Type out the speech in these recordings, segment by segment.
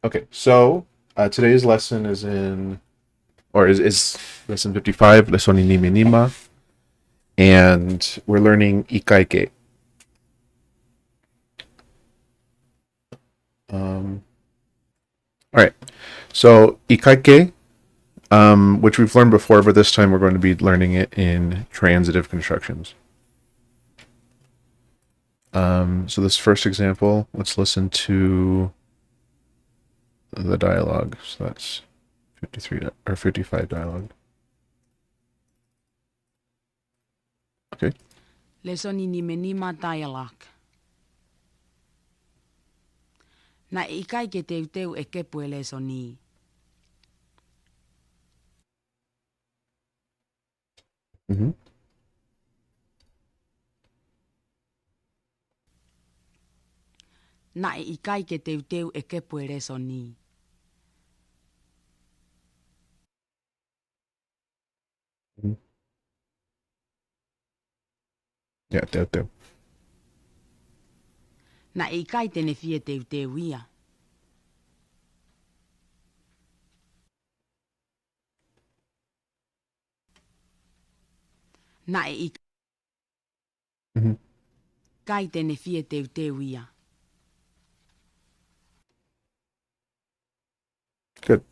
Okay, so today's lesson is is lesson 55, lesson ni Nima, and we're learning ʻIkai. All right, so ʻIkai, which we've learned before, but this time we're going to be learning it in transitive constructions. So this first example, let's listen to the dialogue. So that's 53 or 55 dialogue. Okay. Lesoni ni menima dialogue. Na ʻIkai ke teuteu e kepu e lesoni. Mm-hmm. Na ʻIkai ke teuteu e kepu e lesoni. Mm-hmm. Yeah, teu. Na ʻIkai tene fie teuteu ia. Na Mm-hmm. ʻIkai tene fie teuteu ia. Good.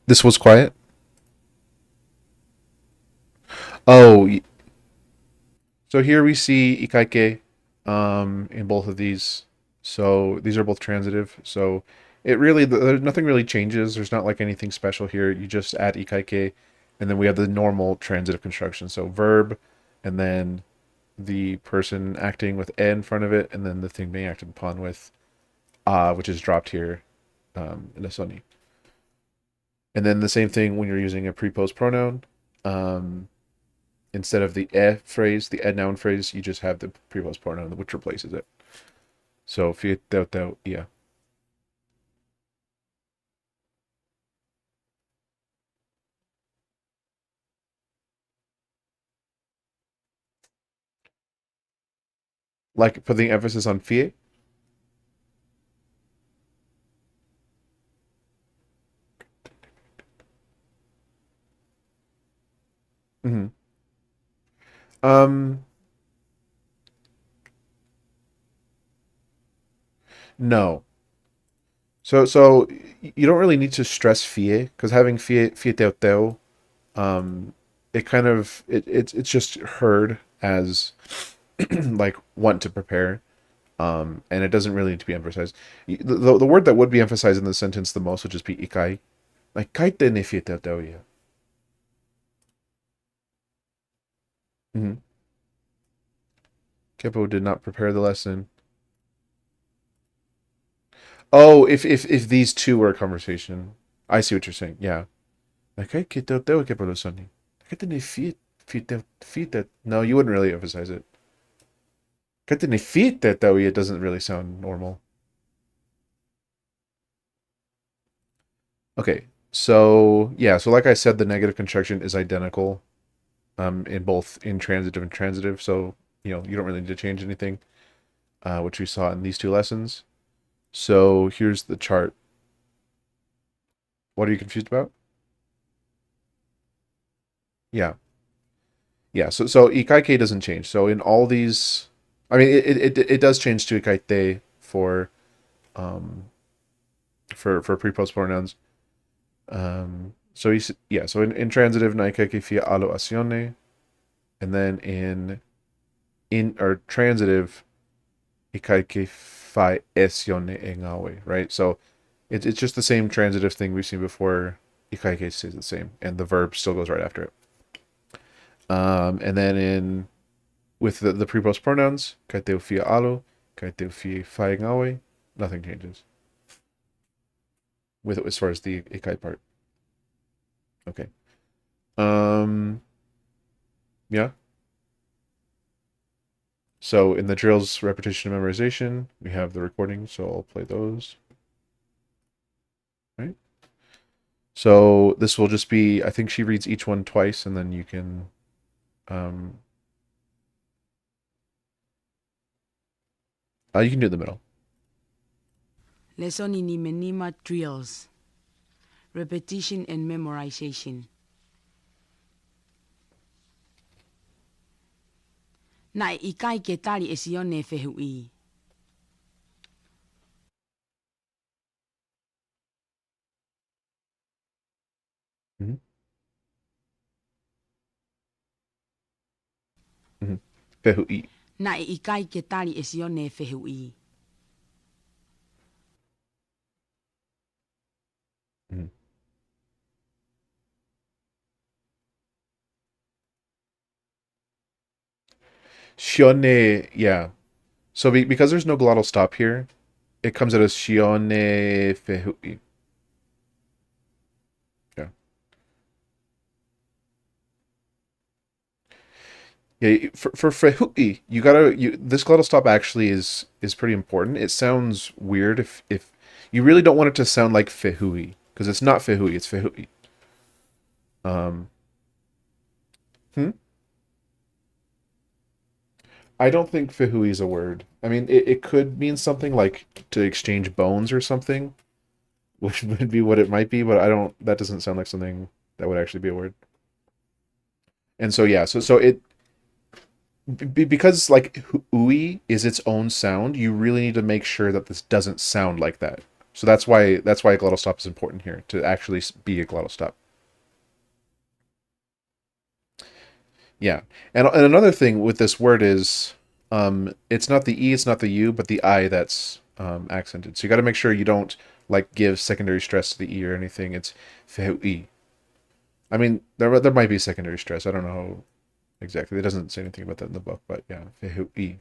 This was quiet. Oh, so here we see ikaike in both of these. So these are both transitive. So it really nothing really changes. There's not like anything special here. You just add ikaike, and then we have the normal transitive construction. So verb, and then the person acting with e in front of it, and then the thing being acted upon with which is dropped here in the soni. And then the same thing when you're using a pre-post pronoun. Um, Instead of the phrase, the noun phrase, you just have the pre-post pronoun which replaces it. So fieteuteua ia. Like putting emphasis on fie. Mm-hmm. Um, no. So you don't really need to stress fie because having fieteuteua, it kind of it's just heard as like want to prepare. And it doesn't really need to be emphasized. The word that would be emphasized in the sentence the most would just be ʻIkai. Like kaite ne fieteuteua ia. Mm-hmm. Kepo did not prepare the lesson. Oh, if these two were a conversation, I see what you're saying. Yeah. Like, hey, kito teo que palo soni. Kete ne fit. No, you wouldn't really emphasize it. Kete ne fit that though it doesn't really sound normal. Okay. So yeah, so like I said, the negative construction is identical in both intransitive and transitive. So, you don't really need to change anything, which we saw in these two lessons. So here's the chart. What are you confused about? Yeah. Yeah, so ikaike doesn't change. So in all these, I mean, it does change to ikaite um for pre-post pronouns. So so in transitive na ikaike fia alo acione, and then in or transitive ikaike fai esione e ngawe, right? So it's just the same transitive thing we've seen before. Ikaike stays the same, and the verb still goes right after it. And then in with the pre-post pronouns, kai te fia alo, kai te fia fai ngawe, nothing changes. With as far as the ikai part. Okay. Um yeah. So in the drills, repetition and memorization, we have the recording, so I'll play those. Right. So this will just be, I think she reads each one twice, and then you can Um, you can do it in the middle. Lesson ini menima drills. Repetition and memorization. Na ʻikai ke tali e sione whehui. Mm-hmm. Mm-hmm. Fehui. Na ʻikai ke tali e sione whehui. Mm-hmm. Shione, yeah. So because there's no glottal stop here, it comes out as shione fehui. Yeah. Yeah, for fehui, this glottal stop actually is pretty important. It sounds weird if you really don't want it to sound like fehui because it's not fehui, it's fehui. Um, hmm? I don't think fehui is a word. I mean, it could mean something like to exchange bones or something, which would be what it might be, but I don't. That doesn't sound like something that would actually be a word. And so yeah, so it because like ui is its own sound, you really need to make sure that this doesn't sound like that. So that's why a glottal stop is important here to actually be a glottal stop. Yeah, and another thing with this word is, it's not the e, it's not the u, but the I that's accented. So you got to make sure you don't like give secondary stress to the e or anything. It's fehui. I mean, there might be secondary stress. I don't know exactly. It doesn't say anything about that in the book, but yeah, fehui.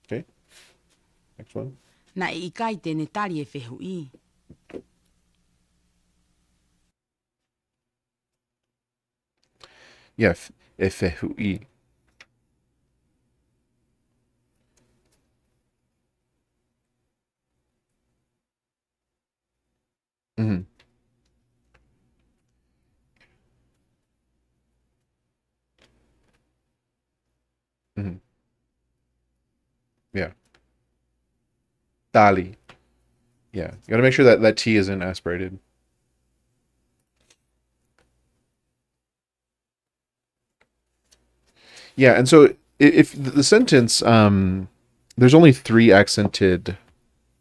Okay, next one. Na ʻikai tēne tali e whehui. Yeah, fehui. Mm-hmm. Mm-hmm. Yeah, dali. Yeah, you got to make sure that that t isn't aspirated. Yeah, and so if the sentence, there's only three accented,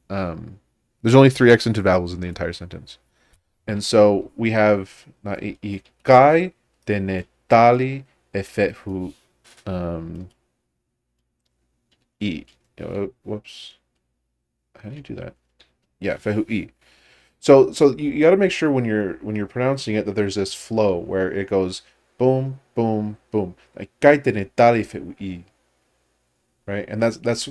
um, there's only three accented vowels in the entire sentence, and so we have na ʻikai, tenetali, efehu, um, i. Whoops, how do you do that? Yeah, fehu i. So you got to make sure when you're pronouncing it that there's this flow where it goes boom, boom, boom. Like ʻikai tenetali fehu i, right? And that's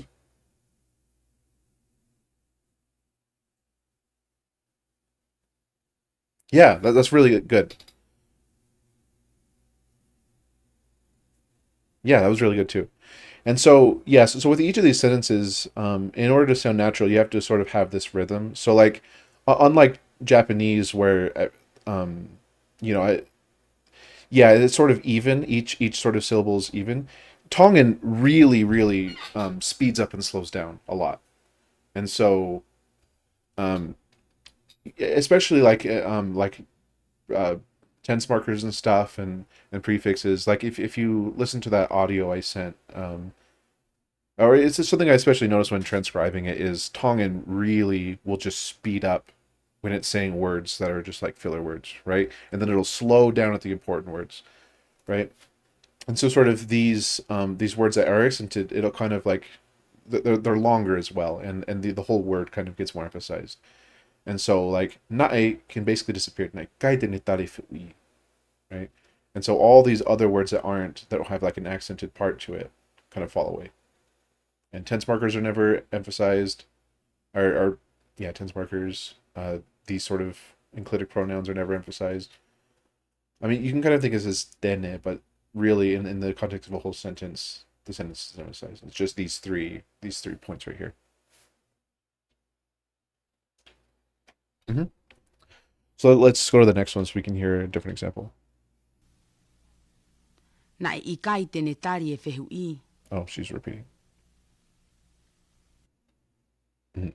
yeah, that's really good. Yeah, that was really good too. And so, yes, so with each of these sentences, in order to sound natural, you have to sort of have this rhythm. So, like, unlike Japanese, where, you know, yeah, it's sort of even. Each sort of syllable is even. Tongan really speeds up and slows down a lot, and so, um, especially like uh, tense markers and stuff and prefixes. Like if you listen to that audio I sent, or it's just something I especially notice when transcribing it is Tongan really will just speed up when it's saying words that are just like filler words, right? And then it'll slow down at the important words, right? And so sort of these words that are accented, it'll kind of like they're longer as well, and the whole word kind of gets more emphasized. And so like nae can basically disappear. Like kaide ni tarifu I, right? And so all these other words that don't have like an accented part to it kind of fall away. And tense markers are never emphasized. Are yeah, tense markers. These sort of enclitic pronouns are never emphasized. I mean, you can kind of think of this as dene, but really, in the context of a whole sentence, the sentence is emphasized. It's just these three points right here. Mm-hmm. So let's go to the next one so we can hear a different example. Na ʻIkai tene tari e whehui. Oh, she's repeating. Mhm.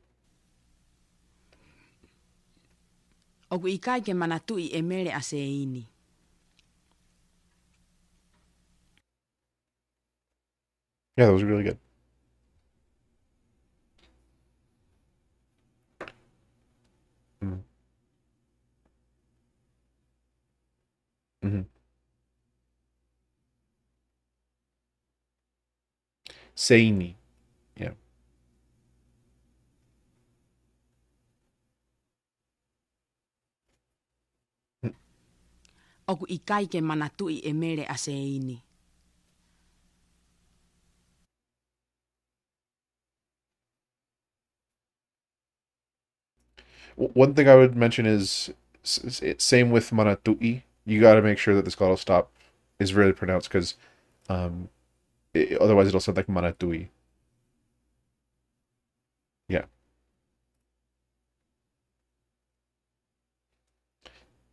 Oku ʻikai ke manatui e mere a se ini. Yeah, that was really good. Mm-hmm. Mm-hmm. Seini. Yeah. Oku ʻikai ke manatui e mere a se ini. One thing I would mention is same with manatui. You got to make sure that this glottal stop is really pronounced because um, otherwise it'll sound like manatui. Yeah.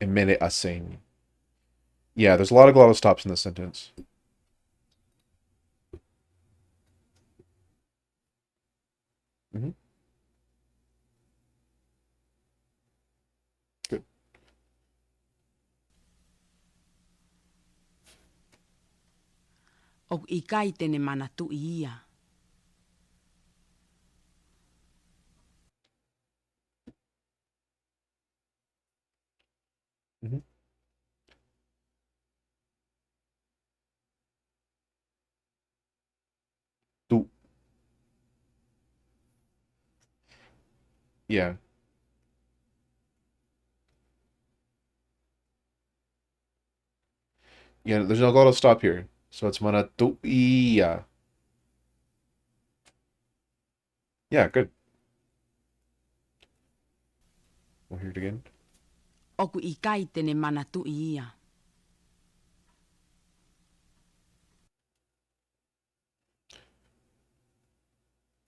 Emele aseini. Yeah, there's a lot of glottal stops in this sentence. Mm-hmm. Good. Oku ʻikai tene manatui ia. Mm-hmm. Tu. Yeah. Yeah, there's no glottal stop here. So it's manatui. Yeah, good. We'll hear it again. Oku ʻikai tene manatui ia.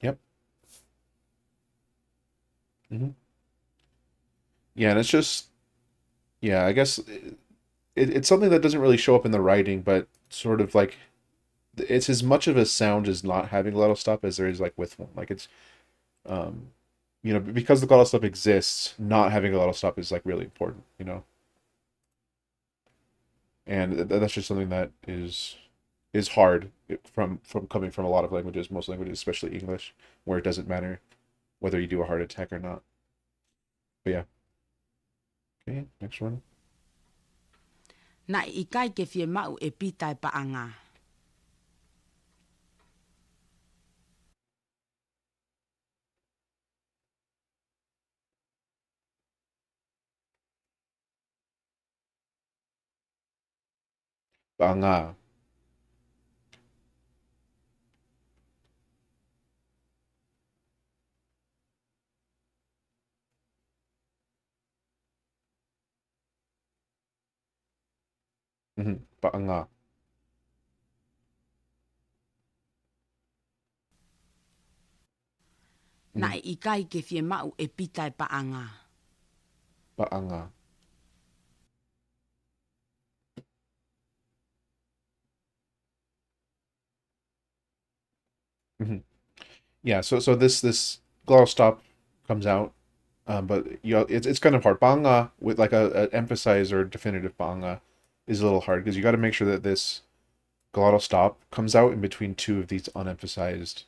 Yep. Mm-hmm. Yeah, and it's just, yeah, I guess it's something that doesn't really show up in the writing, but sort of like it's as much of a sound as not having glottal stop as there is like with one. Like it's um because the glottal stop exists, not having a glottal stop is like really important, and that's just something that is hard from coming from a lot of languages, most languages, especially English, where it doesn't matter whether you do a hard attack or not. But yeah. Okay, next one. Na ʻikai ke fie mau e pita e paanga. Banga. Mm-hmm. Banga. Na Mm-hmm. ʻikai ke fie mau e pita e paanga. Banga. Mm-hmm. Yeah, so this glottal stop comes out, but it's kind of hard. Banga with like a emphasize or definitive banga is a little hard because you got to make sure that this glottal stop comes out in between two of these unemphasized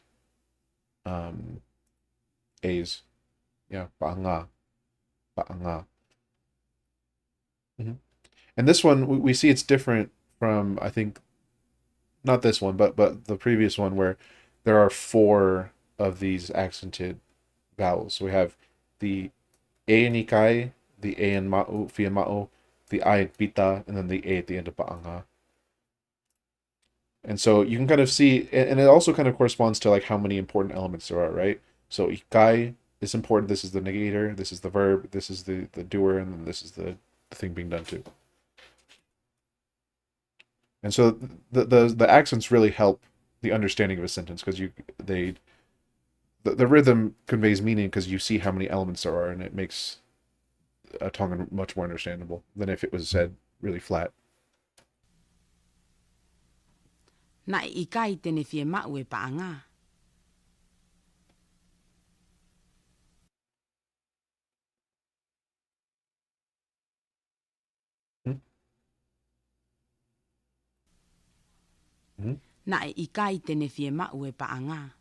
um a's. Yeah, banga, banga. Hmm. And this one we see it's different from I think not this one, but the previous one where there are four of these accented vowels. So we have the A in ʻIkai, the A in ma'u, fi in ma'u, the I in pita, and then the A at the end of pa'anga. And so you can kind of see, and it also kind of corresponds to like how many important elements there are, right? So ʻIkai is important. This is the negator. This is the verb. This is the doer, and then this is the thing being done too. And so the accents really help the understanding of a sentence because the rhythm conveys meaning because you see how many elements there are, and it makes a Tongan much more understandable than if it was said really flat. Na ʻIkai tene fie maʻu e paʻaga. Mhm. Mhm. Na ʻIkai tene fie maʻu e paʻaga.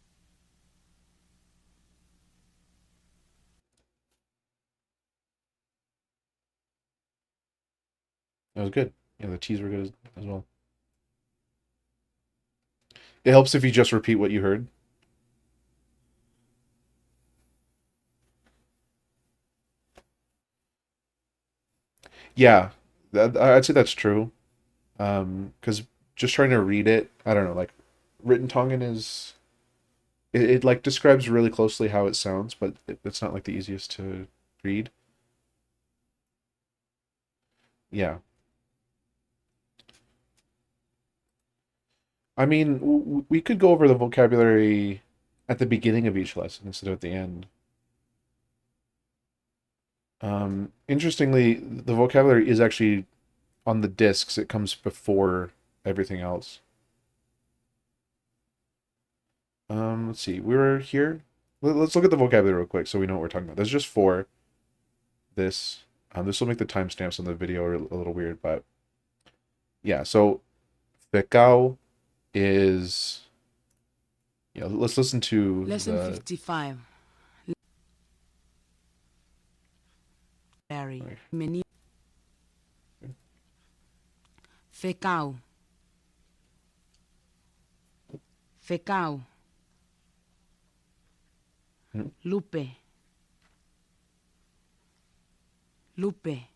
That was good. Yeah, the T's were good as well. It helps if you just repeat what you heard. Yeah, I'd say that's true. Because just trying to read it, I don't know, like written Tongan is it like describes really closely how it sounds, but it's not like the easiest to read. Yeah, I mean, we could go over the vocabulary at the beginning of each lesson instead of at the end. Interestingly, the vocabulary is actually on the discs. It comes before everything else. Let's see. We were here. Let's look at the vocabulary real quick so we know what we're talking about. There's just four. This. This will make the timestamps on the video a little weird, but yeah. So, Becau is. Yeah, let's listen to Lesson the. 55. Larry. Okay. Meni. Fecau. Fecau. Mhm. Lupe. Lupe.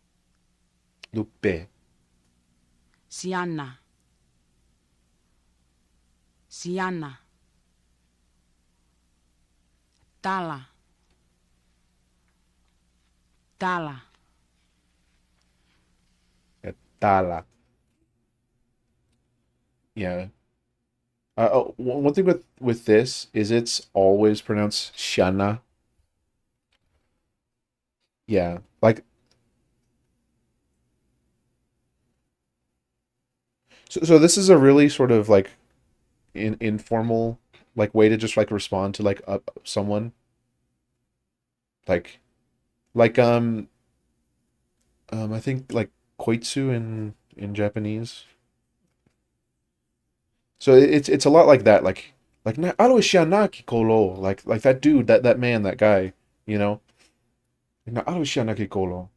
Lupe. Siana. Siana. Tala. Tala. Tala. Yeah. One thing with this is it's always pronounced Shana. Yeah, like so. This is a really sort of like informal like way to just like respond to like someone like like I think like koitsu in Japanese. So it's a lot like that. Like na aro shianaki kolo. Like that dude, that man, that guy. You know. Na aro shianaki kolo.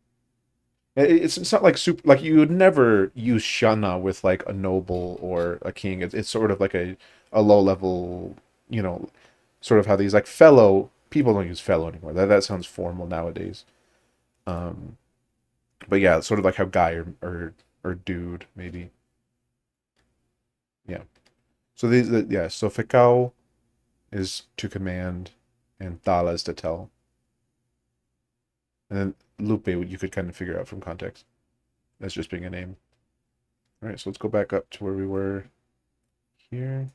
It's not like super like you would never use shana with like a noble or a king. It's sort of like a low level, you know, sort of how these like fellow people don't use fellow anymore. That sounds formal nowadays. Um, but yeah, it's sort of like how guy or dude maybe. Yeah. So yeah. So fekau is to command, and thala is to tell, and then lupe you could kind of figure out from context as just being a name. All right. So let's go back up to where we were here.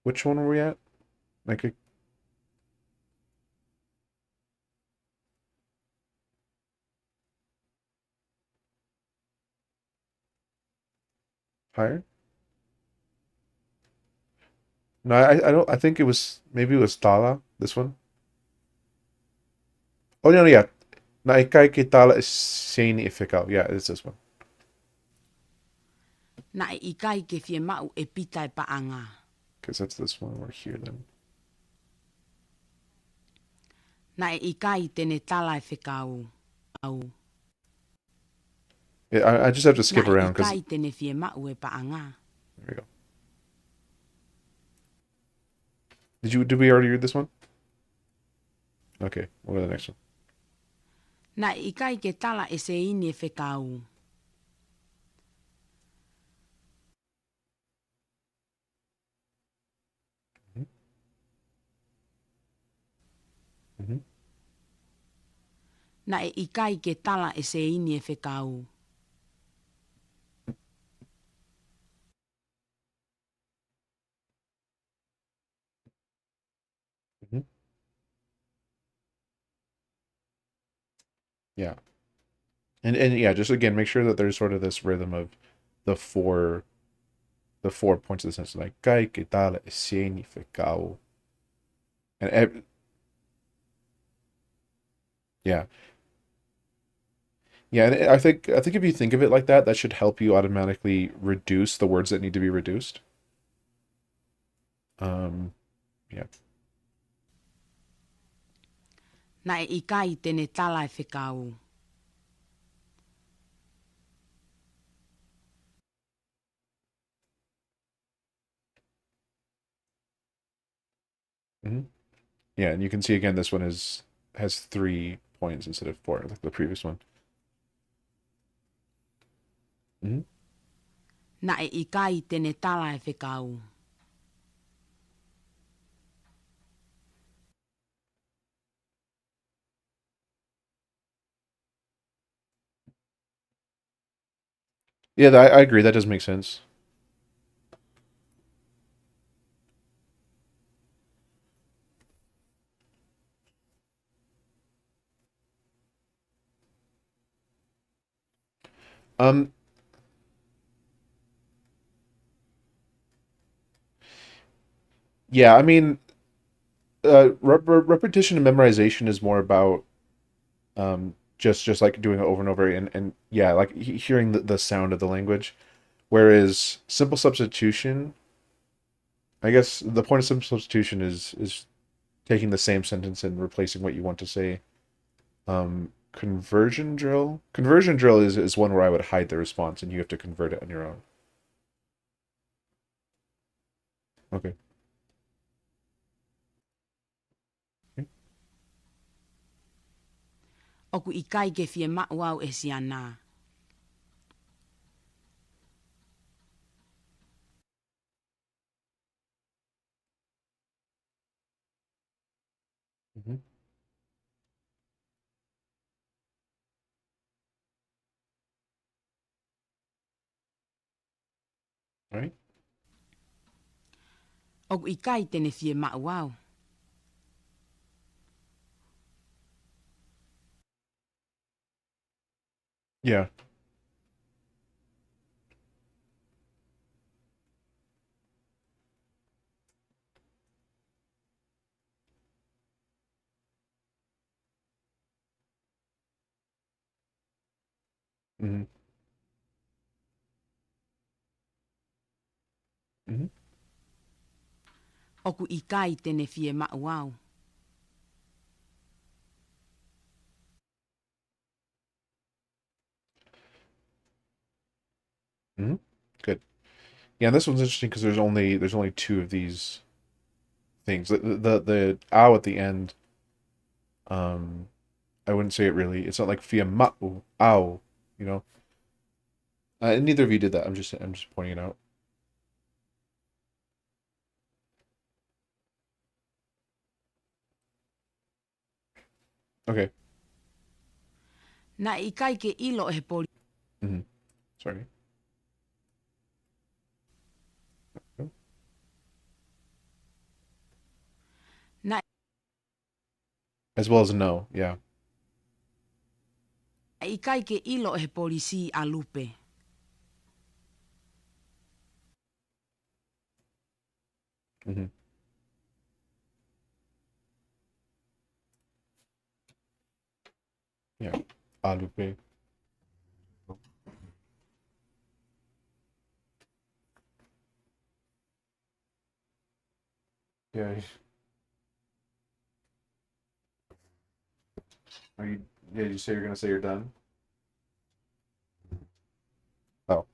Which one were we at? Like a higher? No, I don't. I think it was maybe it was Tala. This one. Oh no, no, yeah. Na ʻIkai ke tala is seini ifikau. Yeah, it's this one. Na ʻIkai ke fie maʻu e pita e paʻaga. Because that's this one. We're here then. Na ʻIkai tene tala e fekau. Au. Yeah, I just have to Na skip around because ʻIkai tene fie maʻu e paʻaga. there we go. Did we already read this one? Okay, we'll go to the next one. Na ʻIkai ke tala e seini e fekau. Mm-hmm. Mm-hmm. Na ʻIkai ke tala e seini e fekau. Mm-hmm. Yeah. And yeah, just again make sure that there's sort of this rhythm of the four the 4 points of the sentence, like kai que tal significado. And yeah. Yeah, and I think if you think of it like that, that should help you automatically reduce the words that need to be reduced. Yeah. Na e ʻIkai tene tala e whekau. Hmm. Yeah, and you can see again this one is has 3 points instead of four, like the previous one. Hmm. Na e ʻIkai tene tala e whekau. Yeah, I agree. That does make sense. Um, yeah, I mean, repetition and memorization is more about just like doing it over and over and yeah, like hearing the sound of the language. Whereas simple substitution, I guess the point of simple substitution is taking the same sentence and replacing what you want to say. Conversion drill is one where I would hide the response and you have to convert it on your own. Okay. Okay. Oku ʻIkai ke fie maʻu au e si ana. Mm-hmm. All right. Oku ʻIkai tene fie maʻu au. Yeah. Mm-hmm. Mm-hmm. Oku ʻIkai tene fie maʻu au. Mm-hmm. Good. Yeah, and this one's interesting because there's only two of these things. The ow at the end, um, I wouldn't say it really. It's not like fia ma'u ow, you know. And neither of you did that. I'm just pointing it out. Okay. Na e ʻIkai ke ilo e he poli. Mm-hmm. Sorry. Na As well as no. Yeah. e ʻIkai ke ilo e he polisi a lupe. Mm-hmm. Yeah. Alupe. Yeah. Are you? Yeah. Did you say you're gonna say you're done? Oh.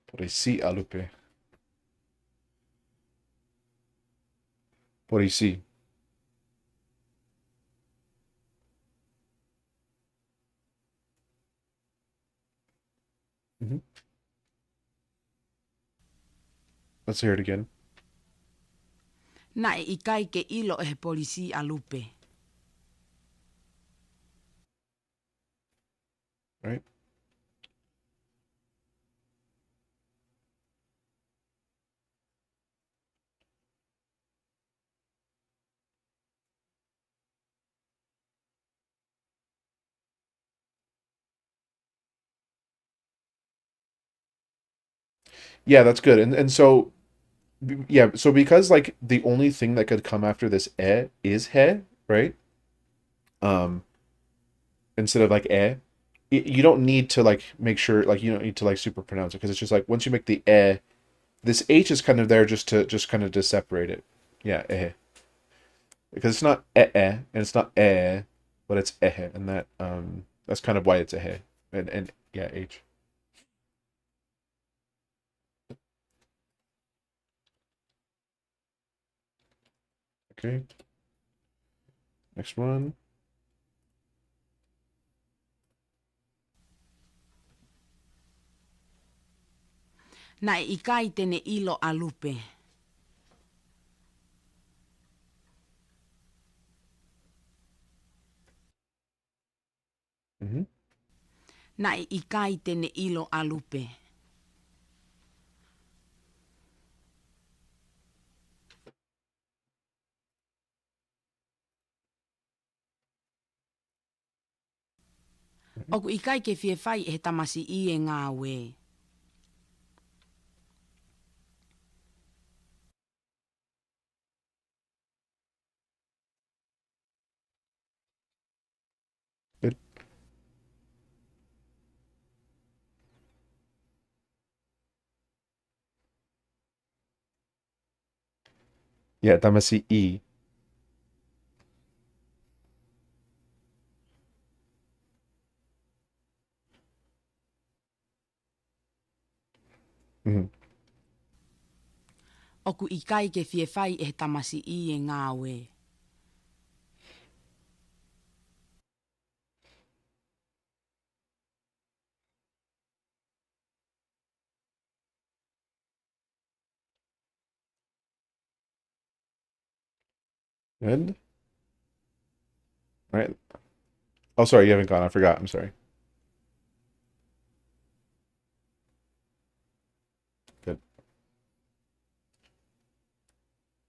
Por ahí sí, Alupe. Por ahí sí. Mm-hmm. Let's hear it again. Na e ʻIkai ke ilo e he polisi a lupe. All right. Yeah, that's good. And so yeah, so because like the only thing that could come after this is he, right? Um, instead of like you don't need to like make sure like you don't need to like super pronounce it because it's just like once you make the this H is kind of there just kind of to separate it. Yeah, because it's not and it's not but it's and that's kind of why it's and yeah H. Okay, next one. Na ʻIkai tene ilo a lupe. Mm-hmm. Na ʻIkai tene ilo a lupe. Oku ʻikai ke fie whai e he tamasi I e ngā we. Good. Yeah, tamasi E. Mm-hmm. Oku ʻikai ke fie whai e he tamasi I e ngā we. Good. All right. Oh, sorry, you haven't gone. I forgot. I'm sorry. Good.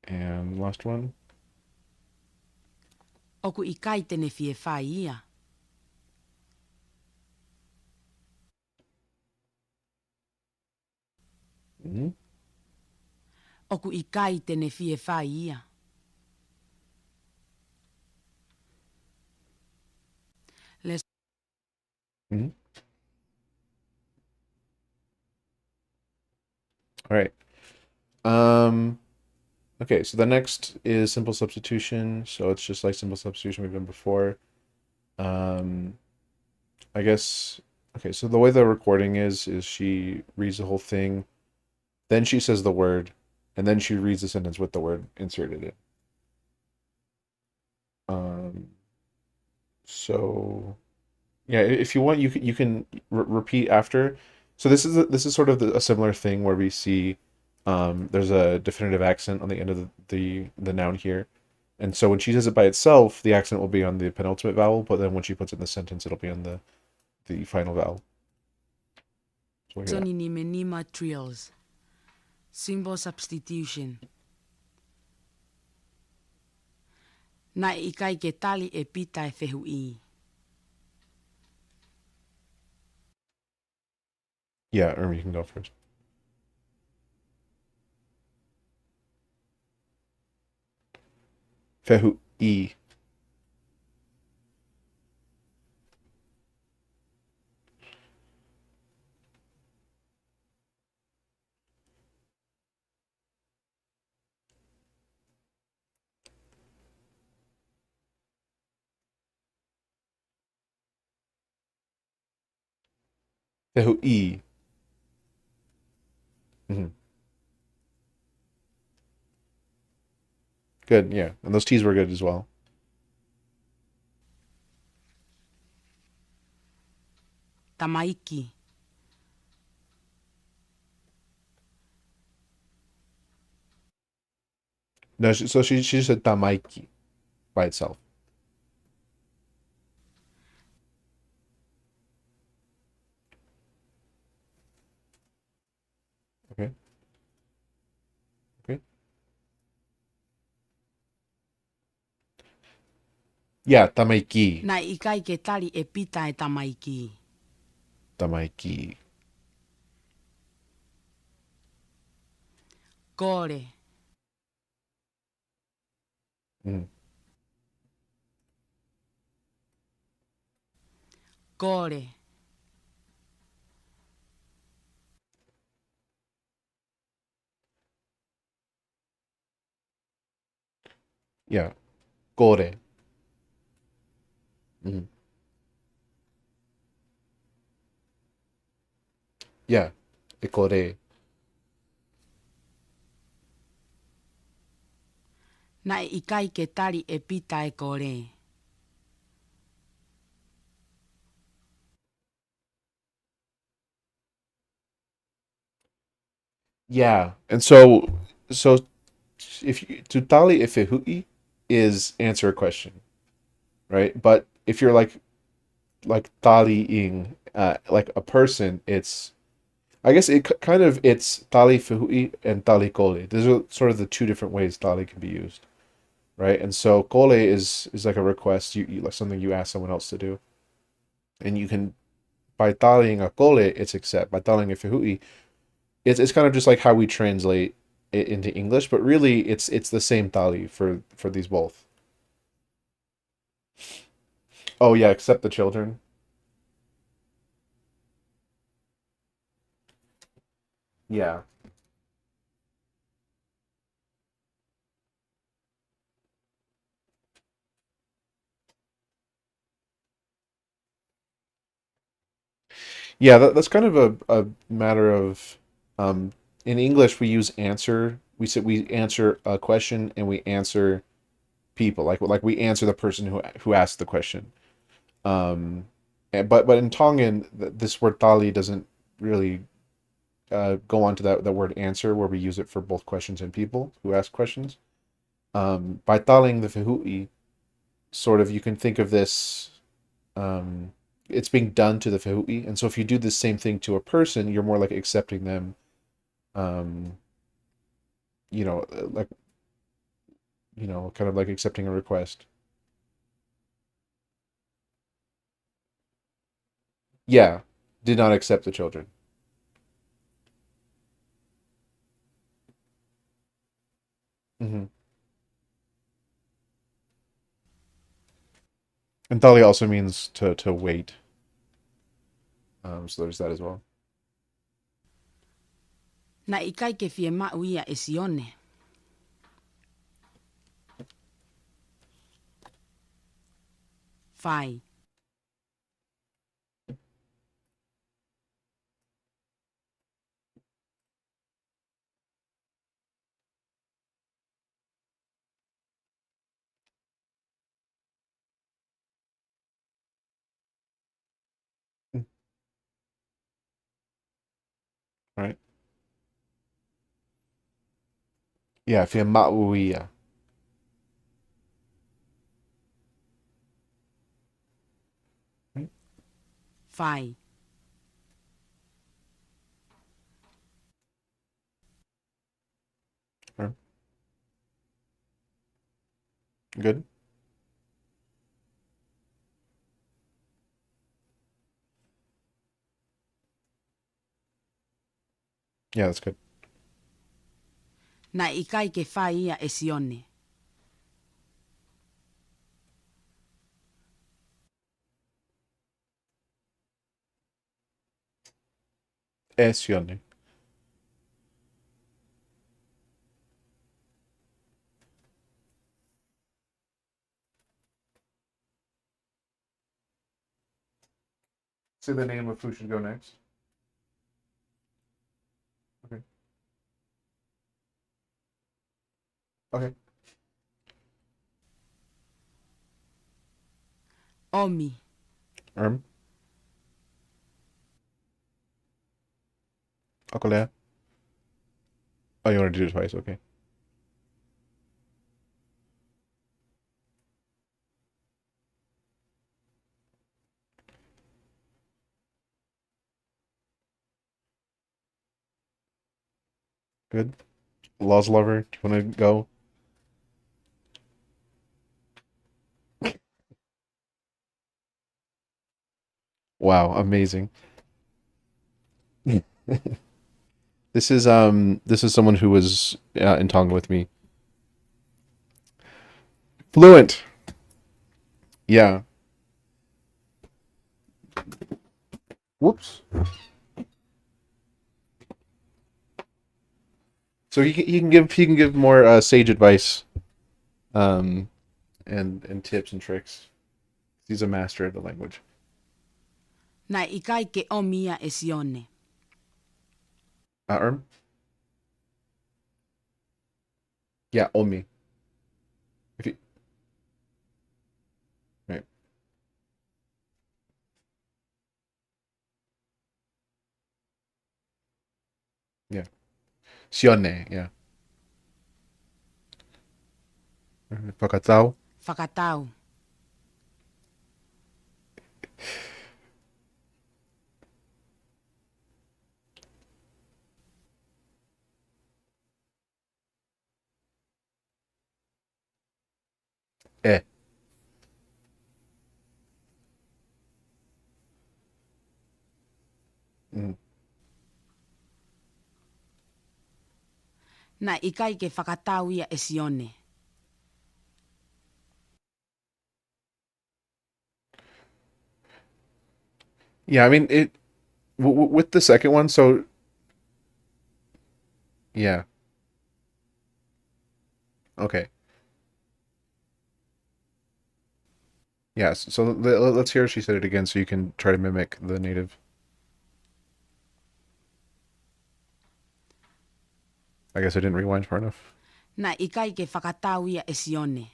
And last one. Oku ʻikai tene fie whai ia. Mm-hmm. Oku ʻikai tene fie whai ia. Les Mm-hmm. All right. Um. Okay, so the next is simple substitution. So it's just like simple substitution we've done before. Um, I guess. Okay, so the way the recording is she reads the whole thing, then she says the word, and then she reads the sentence with the word inserted in. Um, so yeah, if you want, you can repeat after. So this is sort of a similar thing where we see there's a definitive accent on the end of the noun here, and so when she says it by itself, the accent will be on the penultimate vowel, but then when she puts it in the sentence, it'll be on the final vowel. So we'll hear that. Tony nime nima trios. Symbol substitution. Na ʻikai ke tali e pita e whehu I. Yeah, or you can go first. Fehu I. Fehu I. Mhm. Good, yeah, and those T's were good as well. Tamaiki. No, so she just said tamaiki by itself. Okay. Okay. Yeah, tamaiki. Na ʻikai ke tali e pita e tamaiki. Tamaiki. Kore. Mhm. Kore. Yeah. Kore. Mhm. Yeah. Kore. Na ʻikai ke tali e pita e kore. Yeah. And so if you tutali ifehui is answer a question, right? But if you're like taliing like a person, it's I guess kind of it's tali fihui and tali kole. These are sort of the two different ways tali can be used, right? And so kole is like a request, like something you ask someone else to do, and you can by taliing a kole, it's accept. By taliing a fihui, it's kind of just like how we translate it into English, but really it's the same tali for these both. Oh yeah, accept the children. Yeah. Yeah, that's kind of a matter of in English we use answer. We said we answer a question and we answer people. Like we answer the person who asked the question. But in Tongan this word tali doesn't really go on to that word answer where we use it for both questions and people who ask questions. By taling the fihui, sort of you can think of this um it's being done to the fihui, and so if you do the same thing to a person, you're more like accepting them um like kind of like accepting a request. Yeah, did not accept the children. Hmm. And tali also means to wait. So there's that as well. Na ʻikai ke fie maʻu ia e sione. Fai. Mm. Right. Yeah, fia ma'uia. Right. Fai. Right. Good. Yeah, that's good. Na ʻikai ke fai ia e sione. Esione. Say the name of who should go next. Okay. Okay. Omi. Erm. Akolea. Oh, you want to do it twice? Okay. Good. Laws lover. Do you want to go? Wow, amazing. This is someone who was in Tonga with me. Fluent. Yeah. Whoops. So he can give more sage advice, um, and tips and tricks. He's a master of the language. Na ʻikai ke omia e sione. Erm? Yeah, Omi. If you, right. Yeah. Sione. Yeah. Pakatao. Whakatau. Eh. Mm. Na ʻikai ke whakatau ia e sione. Yeah, I mean it with the second one. So yeah. Okay. Yes. So let's hear she said it again, so you can try to mimic the native. I guess I didn't rewind far enough. Na ʻikai ke whakatau ia e sione.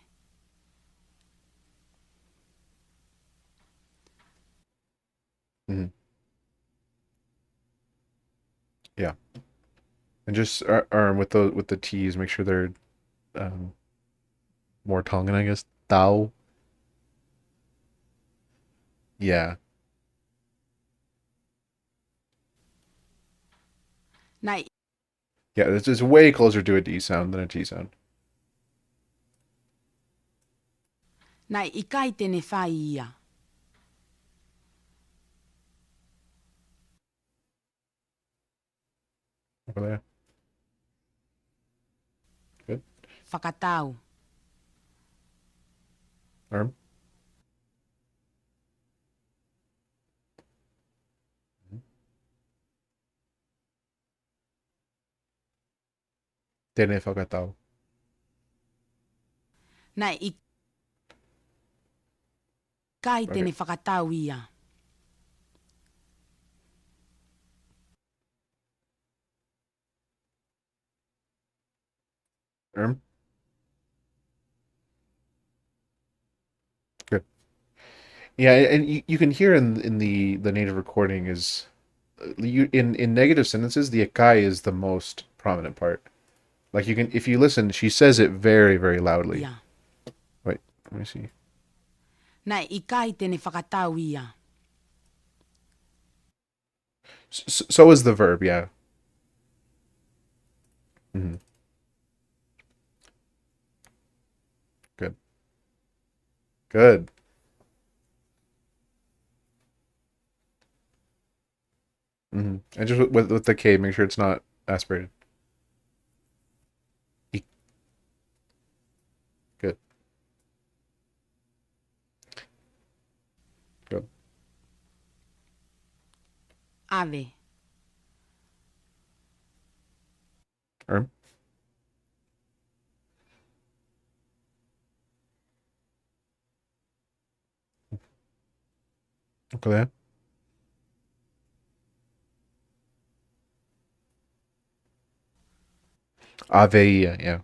Hmm. Yeah, and just with the T's, make sure they're um, more Tongan, I guess. Tao. Yeah. Na, Yeah, it's way closer to a D sound than a T sound. na ʻikai tene whai ia. Over there. Good. Whakatau. Arm. Tene whakatau. Na ʻikai Okay. tene whakatau ia. Arm. Good. Yeah, and you can hear in the native recording is you in negative sentences the ʻikai is the most prominent part. Like you can if you listen, she says it very very loudly. Ia. Wait, let me see. Na ʻikai tene whakatau ia. So is the verb, yeah. Hmm. Good. Good. And just with the K, make sure it's not aspirated. E- Good. Good. Ave. Arm. Okay. There. Aveia, yeah.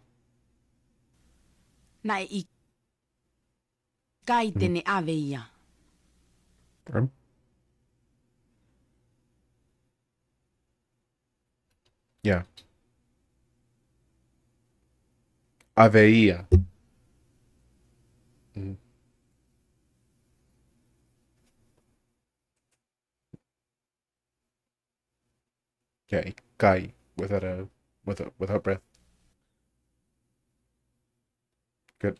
Na ʻikai Hmm. tene ave ia. Arm. Yeah. Aveia. Mhm. Yeah. Kai without breath. Good.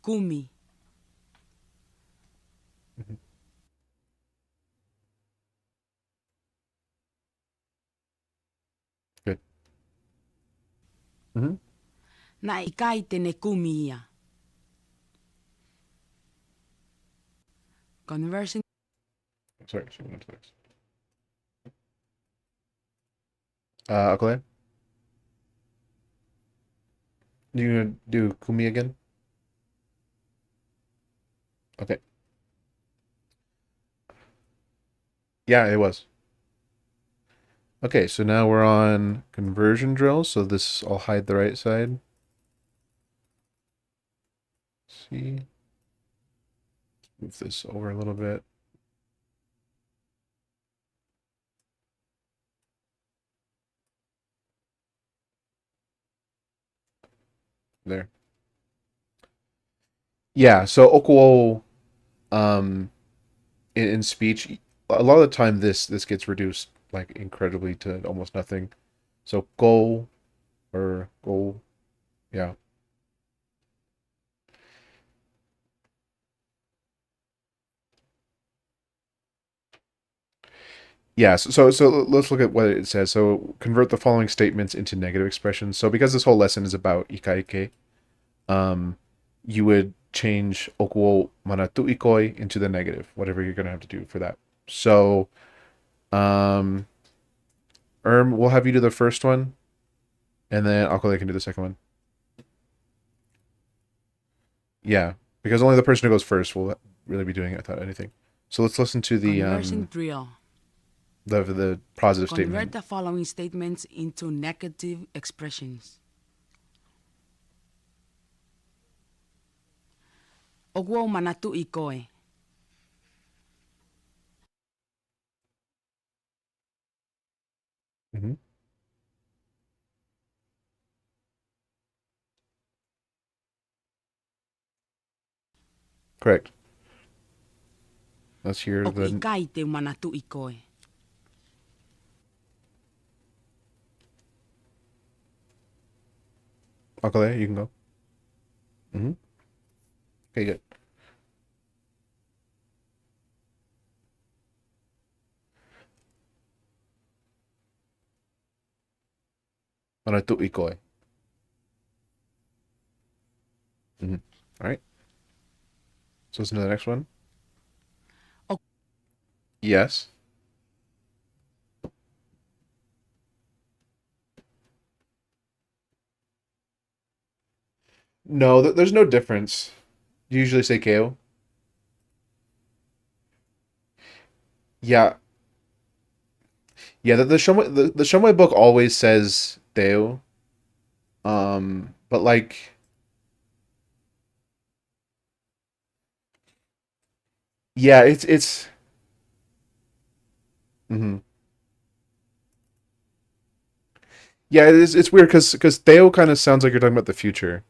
Kumi. Mm-hmm. Na ʻikai tene kumia. Conversion. Sorry, so we went to next. Akale, do you do kumi again? Okay. Yeah, it was. Okay, so now we're on conversion drills. So this, I'll hide the right side. See, move this over a little bit. There. Yeah, so okuo, um, in speech, a lot of the time this gets reduced like incredibly to almost nothing. So go or go, yeah. Yeah, so let's look at what it says. So convert the following statements into negative expressions. So because this whole lesson is about ʻIkai, you would change okuo manatu ikoi into the negative, whatever you're gonna have to do for that. So, um, we'll have you do the first one, and then Akole can do the second one. Yeah, because only the person who goes first will really be doing it without anything. So let's listen to Conversion drill. the positive Convert statement. the following statements into negative expressions. Ogwo manatu ikoe. Hmm. Correct. Let's hear Ok the ʻikai te manatu ikoe. Akale. You can go. Hmm. Okay, good. Manatu ikoi. Hmm. All right. So listen to the next one. Ok Yes. No, there's no difference. You usually say KO. Yeah, yeah. The Shumway book always says Deo. But like, yeah, it's. Hmm. Yeah, it's weird because Theo kind of sounds like you're talking about the future.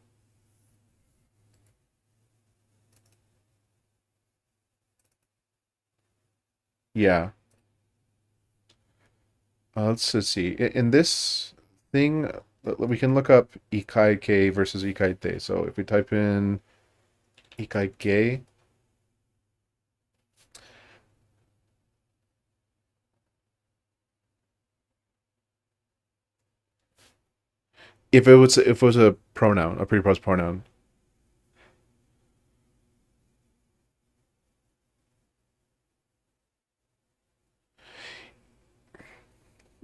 Yeah. Let's see. In this thing, we can look up ʻIkai K versus ʻIkai Te. So if we type in ʻIkai K, if it was a pronoun, a preposed pronoun.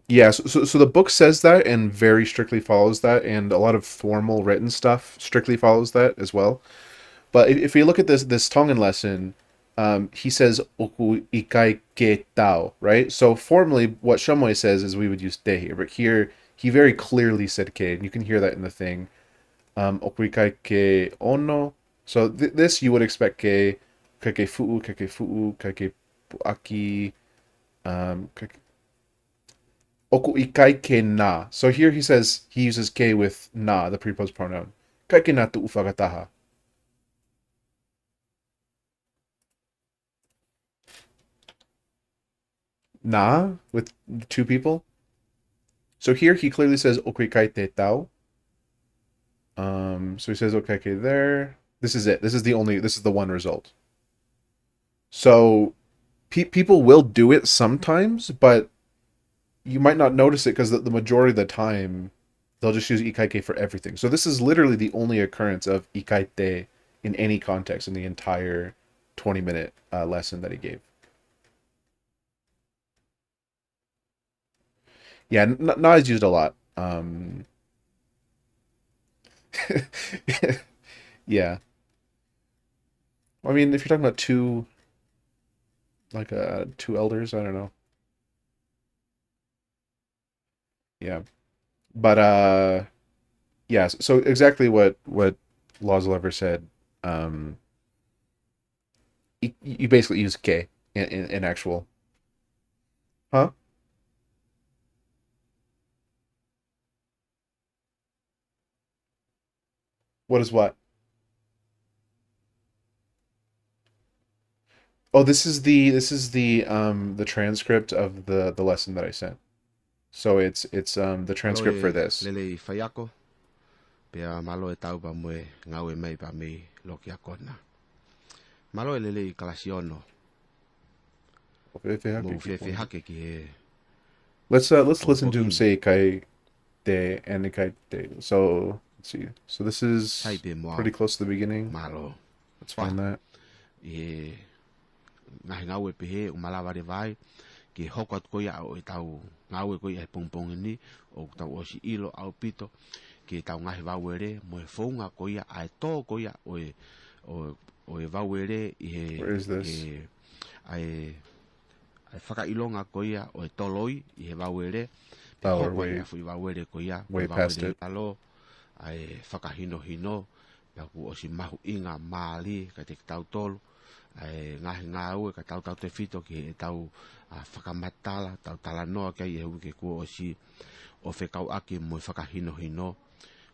Yeah, so the book says that and very strictly follows that, and a lot of formal written stuff strictly follows that as well. But if you look at this Tongan lesson, he says oku ikai ke tau, right? So formally, what Shumway says is we would use te here, but here he very clearly said ke, and you can hear that in the thing. Oku ikai ke ono. So this you would expect ke fuu, ke puaki, ke oku ikai ke na. So here he says he uses ke with na, the preposed pronoun. Kai ke na tu ufagataha. Na with two people. So here he clearly says oku ikai te tau. So he says okay, there. This is it. This is the one result. So people will do it sometimes, but you might not notice it because the majority of the time They'll just use ʻIkai for everything. So this is literally the only occurrence of ʻIkai in any context in the entire 20-minute lesson that he gave. Yeah, na is used a lot. Yeah. I mean, if you're talking about two elders, I don't know. Yeah. But yeah, so exactly what Lawslever said. Um, you basically use K in actual, huh? What is what? Oh, this is the transcript of the lesson that I sent. So it's the Malo transcript for e this. lele i whaiako, pea malo e tau pa mue ngau e mei pa mi loki a kona. Malo e lele i kalasiono, mo whewhi hake ki he Let's listen to him pōpoini, say kai de and kai de. So let's see. So this sai is pe moao, pretty close to the beginning. malo. Let's Wha, find that. i he ngahi ngau e pehe o malawari vai, ki hoko atu koia o e tau ngau e koia e pongpong ni, o tau o si ilo au pito, ki tau ngahi vau ere, mo e whaunga koia, ai tō koia o e vau ere i Where is this? he ai whakailonga koia o e toloi i he vau ere, pe Oh, we're hoko ai fui vau ere koia, o e way vau past ere it. talo, ai whakahino hino, pe aku o si mahu inga maali, ka te tau tolu, ai ngahi ngā ue ka tau te whito ki e tau whakamatala, tau tala noa kia i e hui ke kua o si o whekau aki mo i whakahino hino,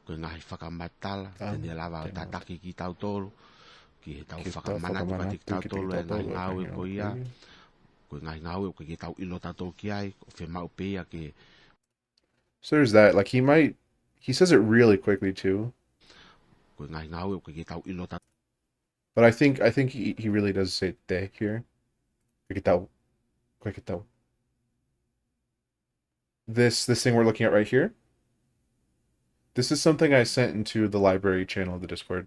ko ngahi whakamatala, tene lava o tataki ki tau tolu, ki he tau whakamanatu ka te tau tolu e ngahi ngā ue koia, ko ngai ngau ko ki tau ilo tatou ki ai o fe mau pe ke So there's that. Like he says it really quickly too. ko ngai ngau ko ki tau ilo tatou But I think he really does say te here. Kikitao. Kikitao. This thing we're looking at right here. This is something I sent into the library channel of the Discord.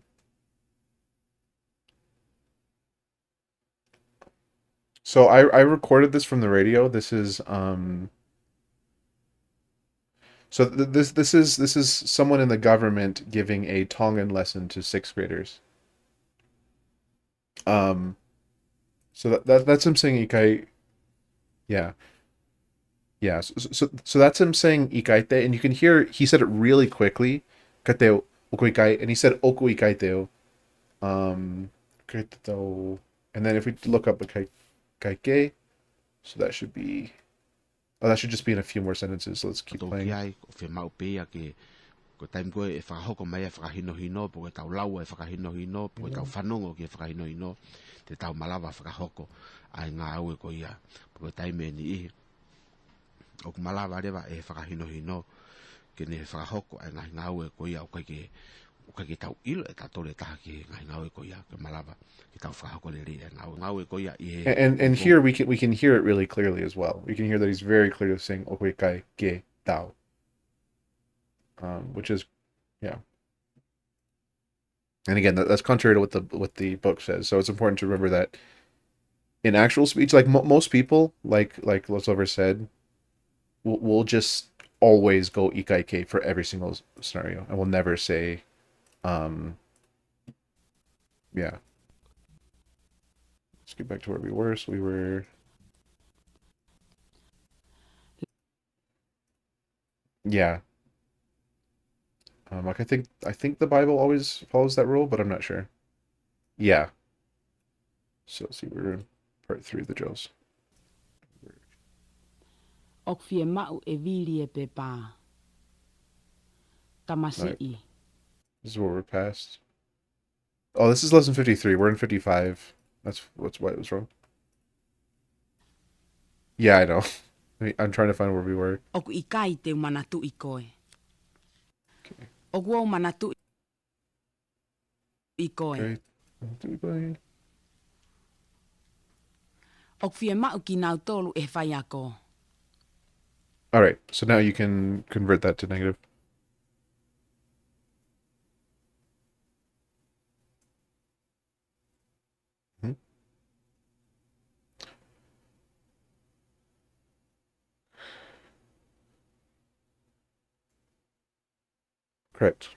So I recorded this from the radio. This is so this is someone in the government giving a Tongan lesson to sixth graders. Um so that's him saying ikai. Yeah. Yeah. So that's him saying ikaite, and you can hear he said it really quickly. Kateo okuikai, and he said oku ikaiteo. Kaiteo. And then if we look up ikai kaike, so that should be oh, that should just be in a few more sentences. So let's keep ki playing. ai o fe mau pe ke ko time ko e fa hoko mai e fa hino hino po tau lau e fa hino hino po tau fanongo ki fa hino hino te tau malava fa hoko ai nga au ko ia po time ni i o malava reva e fa hino hino ke ne fa hoko ai nga au ko ia o ke tau ilo e tatou le taha ki nga au ko ia ke malava ki tau fa hoko le ri nga au ko ia i And here we can hear it really clearly as well. We can hear that he's very clearly saying okuikai ge tao. Which is yeah. And again, that's contrary to what the book says. So it's important to remember that in actual speech, like most people, like Losover said, we'll just always go ikaike for every single scenario, and we'll never say, yeah. Let's get back to where we were. So we were, yeah. Like I think the Bible always follows that rule, but I'm not sure. Yeah. So let's see, we're in part 3 of the Joes. Ok fie mau e vili e pe pā. Tamasi Right. I. This is where we're past. Oh, this is lesson 53. We're in 55. That's why it was wrong. Yeah, I know. I'm trying to find where we were. Oku ʻIkai te manatu I koe. Okay. Oku au manatu I koe. Okay. Ok fie mau ki nau tolu e whai ako. All right. So now you can convert that to negative. Correct.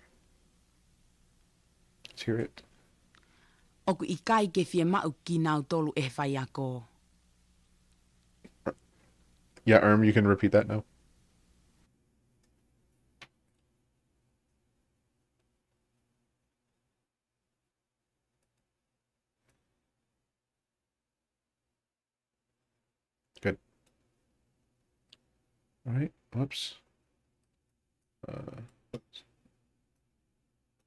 Let's hear it. Oku ʻikai ke fie ma'u ki nau tolu e whai ako. Yeah, you can repeat that now. Good. All right. Whoops. Oops.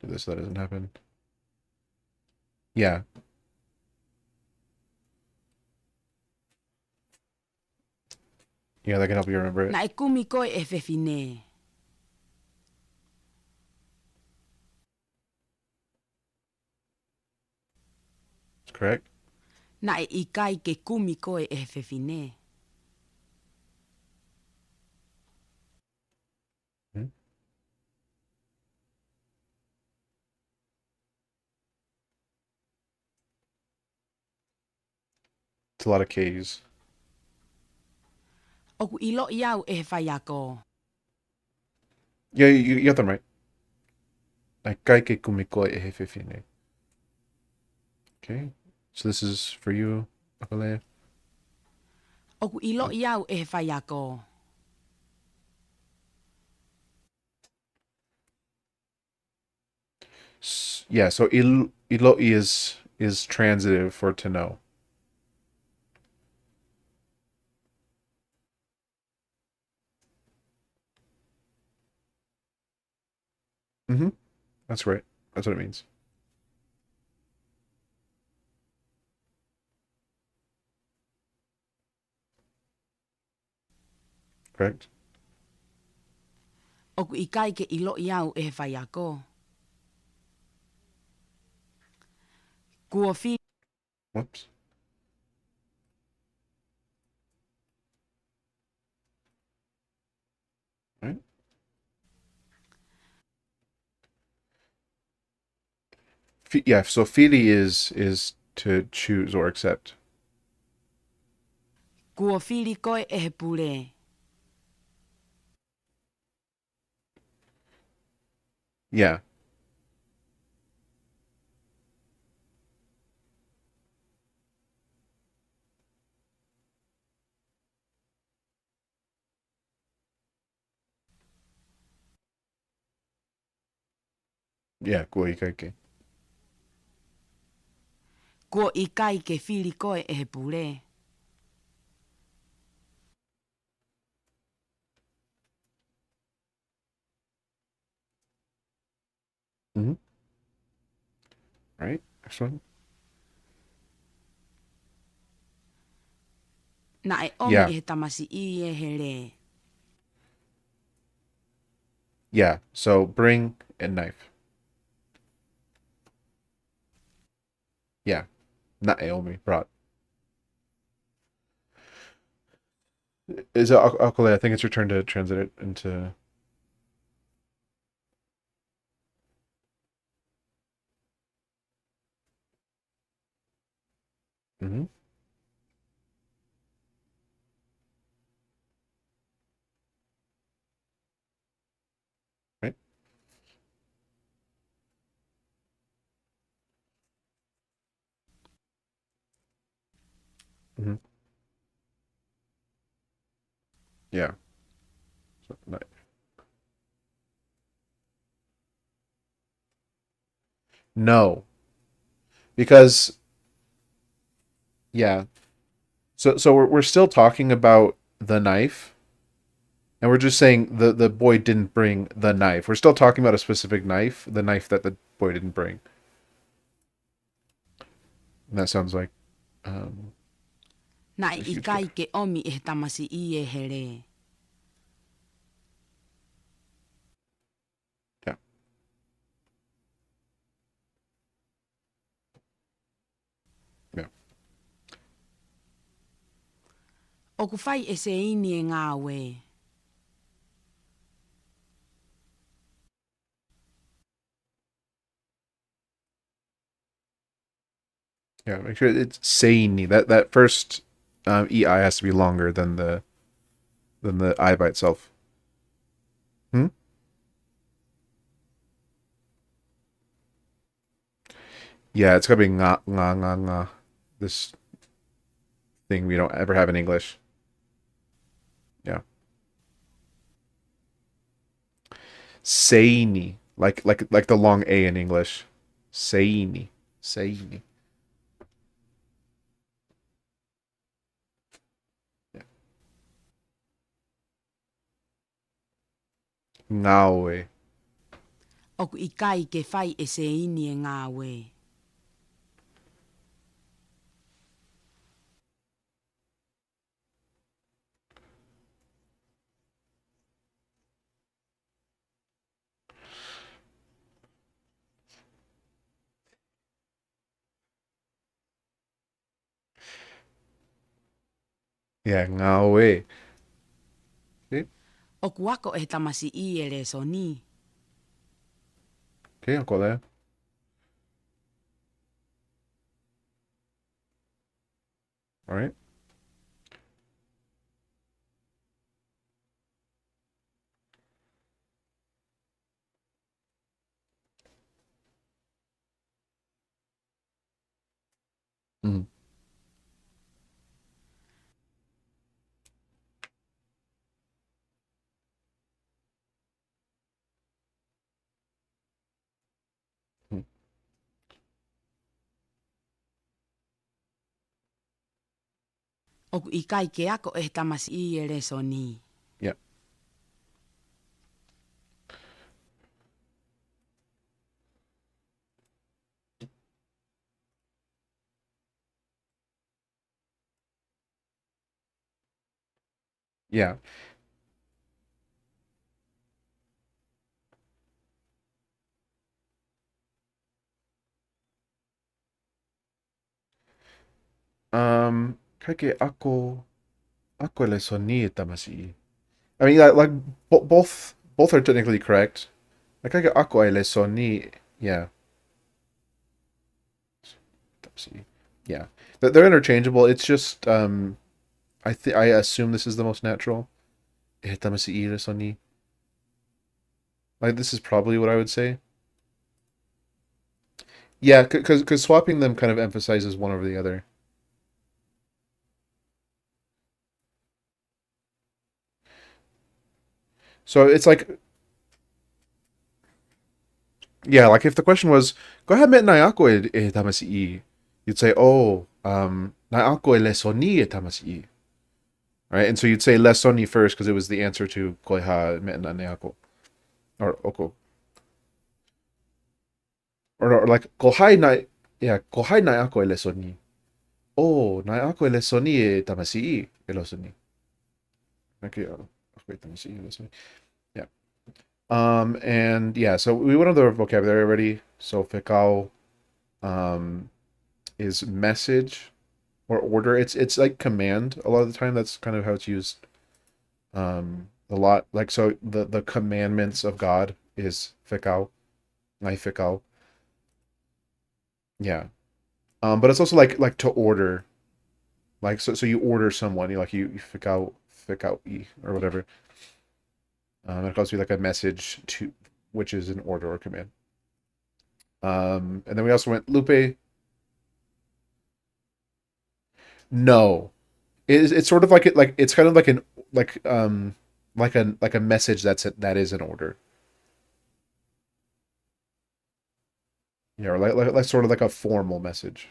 Do this so that doesn't happen. Yeah. Yeah, that can help you remember it. Na e kumi koe e whewhine. That's correct. Na e ʻikai ke kumi koe e whewhine. Hmm. It's a lot of K's. Oku ilo iau e whai ako. Yeah, you got them right. ʻIkai ke kumiko e he whiwhine. Okay. So this is for you, Akale. Oku ilo iau e whai ako. Yeah, so iloi is transitive for to know. Mm-hmm. That's right. That's what it means. Correct? Oku ʻikai ke ilo iau e whai ako. Kua fi Whoops. Right? Yeah, so fili is to choose or accept. Kua fili koe e he pule. Yeah. Yeah, kua ikaike. Kua ʻikai ke fili koe e he pule. Mm-hmm. All right. Next one. Na e omi Yeah. e he tamasi I e he re. Yeah. So bring and knife. Yeah. Naomi brought. Is it Akale? I think it's your turn to transit it into. Mm-hmm. Right. Mm-hmm. Yeah. So, no, because yeah. So we're still talking about the knife, and we're just saying the boy didn't bring the knife. We're still talking about a specific knife, the knife that the boy didn't bring. And that sounds like Na it's e a huge ʻikai gift. ke omi e he tamasi I e he re. Yeah. Yeah. Oku whai e se ini e ngā we. Yeah. Make sure it's seini. That first ei has to be longer than the I by itself. Hmm? Yeah, it's gotta be nga. This thing we don't ever have in English. Yeah. Seini. Like the long A in English. Seini. Seini. Yeah. Ngawe. O ku ʻikai ke whai e se ini e ngā we. Yeah, ngawe. Okay, O ku ako e tamasi I e le so ni. okay, I'll go there. All right. Mm-hmm. O ku ʻikai ke ako e tamasi I e le so ni. Yeah. Yeah. Kake ako le soni tamasi. I mean, like both are technically correct. Like kake ako le soni. Yeah. Tamasi. Yeah. They're interchangeable. It's just I assume this is the most natural. Tamasi le soni. Like this is probably what I would say. Yeah, because swapping them kind of emphasizes one over the other. So it's like, yeah, like if the question was, go ahead, met na ako tamasi, you'd say, oh, na ako le soni tamasi, right? And so you'd say le soni first because it was the answer to koiha met na ako or oko, or like kohai na, yeah, kohai na ako le soni. Oh, na ako le soni tamasi, le soni. Okay, okay, tamasi, le soni. Yeah. And yeah, so we went over the vocabulary already. So fekao is message or order. It's like command a lot of the time. That's kind of how it's used a lot. Like so the commandments of God is fekao, ngai fekao. Yeah. But it's also like to order. Like so you order someone, you fekao e or whatever. It calls you like a message to which is an order or command. And then we also went Lupe. No, it's sort of like it's kind of like an like a message that is an order. Yeah, or like sort of like a formal message.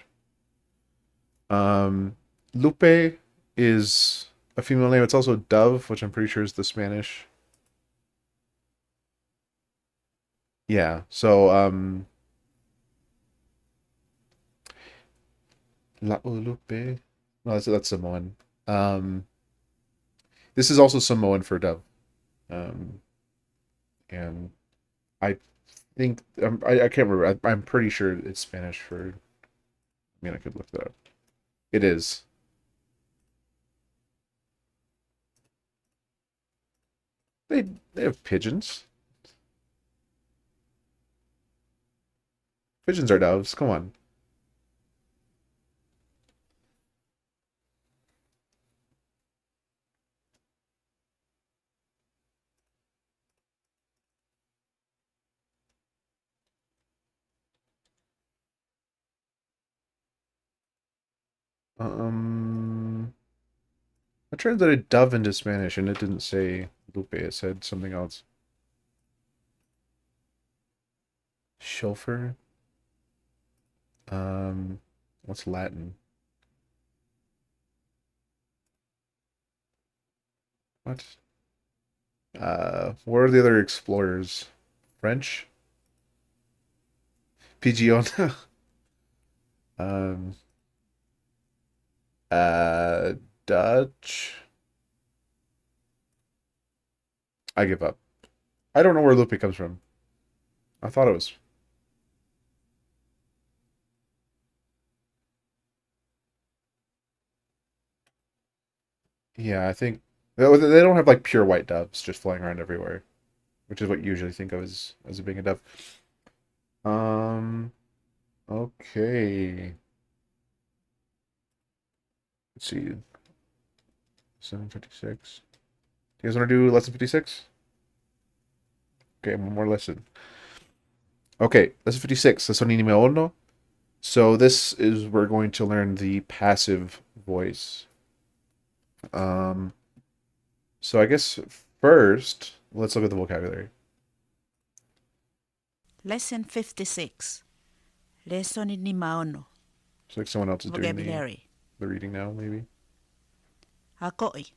Um, Lupe is a female name. It's also Dove, which I'm pretty sure is the Spanish. Yeah. So La Lupe. No, that's Samoan. Um, this is also Samoan for Dove. Um, and I think I can't remember. I'm pretty sure it's Spanish for. I mean, I could look that up. It is. They have pigeons. Pigeons are doves. Come on. Um, I translated dove into Spanish and it didn't say lupe. It said something else. Chauffeur. What's Latin? What? What are the other explorers? French? Pigeon. um, uh, Dutch. I give up. I don't know where lupe comes from. I thought it was. Yeah, I think they don't have like pure white doves just flying around everywhere, which is what you usually think of as being a dove. Um, okay. Let's see. 756. You guys want to do lesson 56? Okay, one more lesson. Okay, lesson 56. Lesson número uno. So this is we're going to learn the passive voice. Um, so I guess first, let's look at the vocabulary. Lesson 56. Lesson ni maono. It's like someone else is doing Vocabulary. the reading now, maybe. Akoi.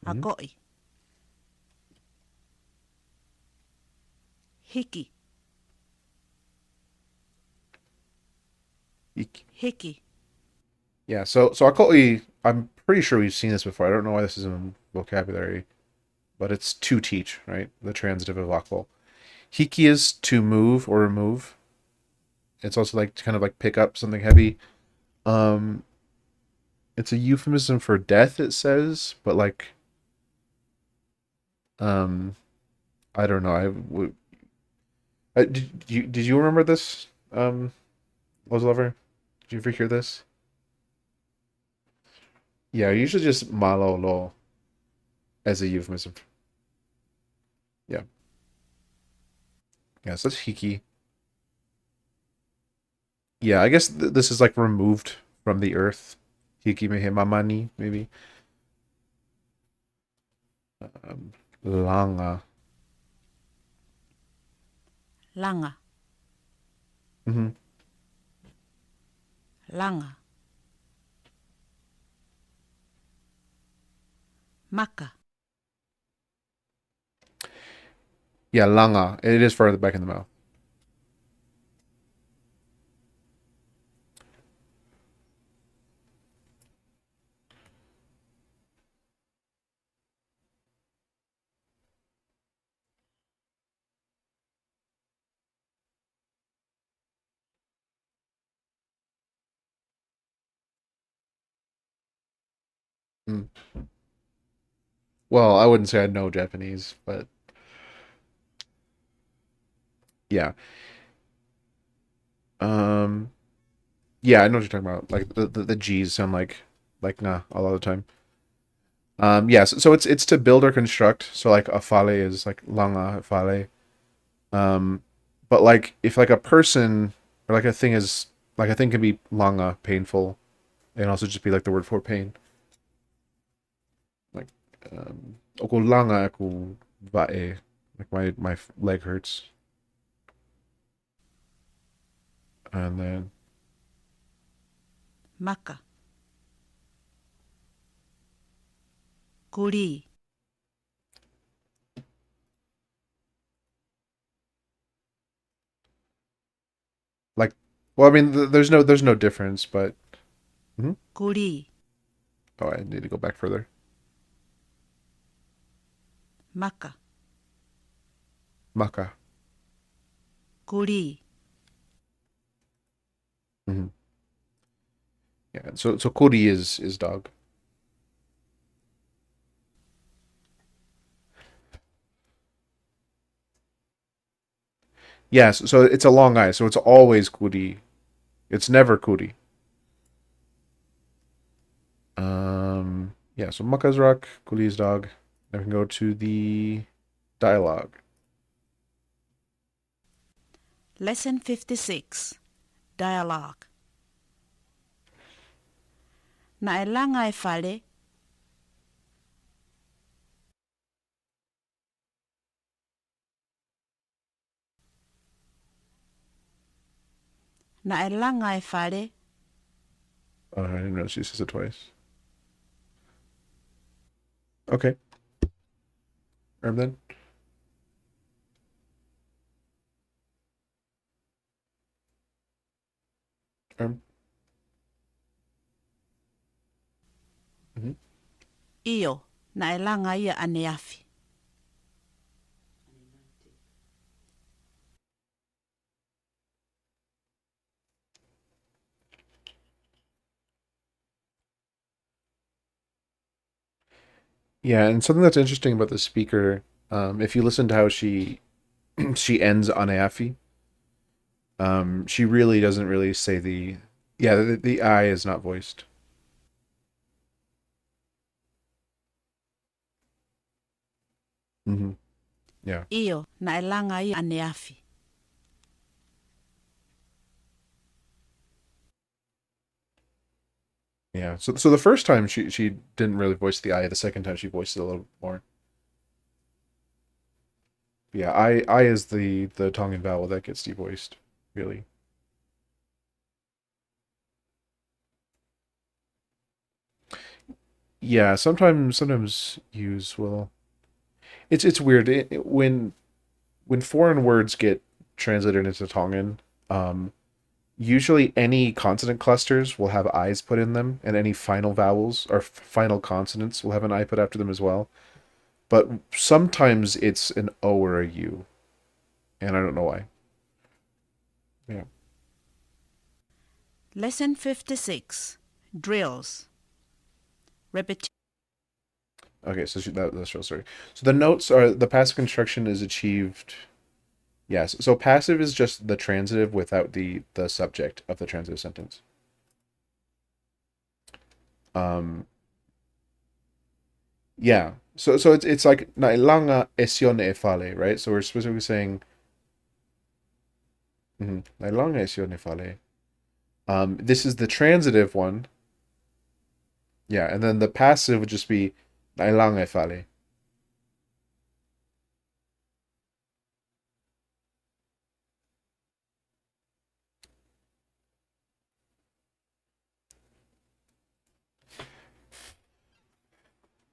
Mhm. Akoi. Hiki. Hiki. Yeah, so akoi, I'm pretty sure we've seen this before. I don't know why this is in vocabulary, but it's to teach, right? The transitive of akol. Hiki is to move or remove. It's also like to kind of like pick up something heavy. Um, it's a euphemism for death, it says, but like, um, I don't know. Did you remember this? Loves Lover? Did you ever hear this? Yeah, usually just malo lo as a euphemism. Yeah. Yeah, so that's hiki. Yeah, I guess this is like removed from the earth. Hiki mehe mamani, maybe. Langa. Langa. Hmm. Langa. Maka. Yeah, langa. It is further back in the mouth. Mm. Well, I wouldn't say I know Japanese, but yeah. Um, yeah, I know what you're talking about. Like the G's sound like nah a lot of the time. Yeah, so it's to build or construct. So like a fale is like langa fale. Um, but like if like a person or like a thing is like a thing can be langa painful, and also just be like the word for pain. Like ako langa ako vae. Like my leg hurts, and then Maka. Kuri. like well, I mean, there's no difference, but mhm. Kuri. Oh, I need to go back further. Maka. Maka. Kuri. Hmm. Yeah. So kuri is dog. Yes. So it's a long I. So it's always kuri. It's never kuri. Yeah. So maka's rock. Kuri is dog. Now we can go to the dialogue. Lesson 56. dialogue. Naelanga e whare, naelanga e whare, Oh, I didn't notice she says it twice. Okay. Then. Mm-hmm. io, naelanga ia ane afi. Yeah, and something that's interesting about the speaker, if you listen to how she she ends on Afi, she really doesn't really say the I is not voiced. Mm-hmm. Yeah. Io, naelanga ia ane afi. Yeah. So the first time she didn't really voice the I. The second time she voiced it a little more. Yeah, I is the Tongan vowel that gets devoiced, really. Yeah, sometimes use will. It's weird when foreign words get translated into Tongan. Usually any consonant clusters will have I's put in them, and any final vowels or final consonants will have an I put after them as well. But sometimes it's an O or a U, and I don't know why. Yeah. Lesson 56, drills. Repetition. Okay, so that's real sorry. So the notes are the passive construction is achieved. Yes. So passive is just the transitive without the subject of the transitive sentence. Um. Yeah. So it's like nailanga esione e fale, right? So we're specifically saying nailanga esione e fale. This is the transitive one. Yeah, and then the passive would just be nailanga e fale.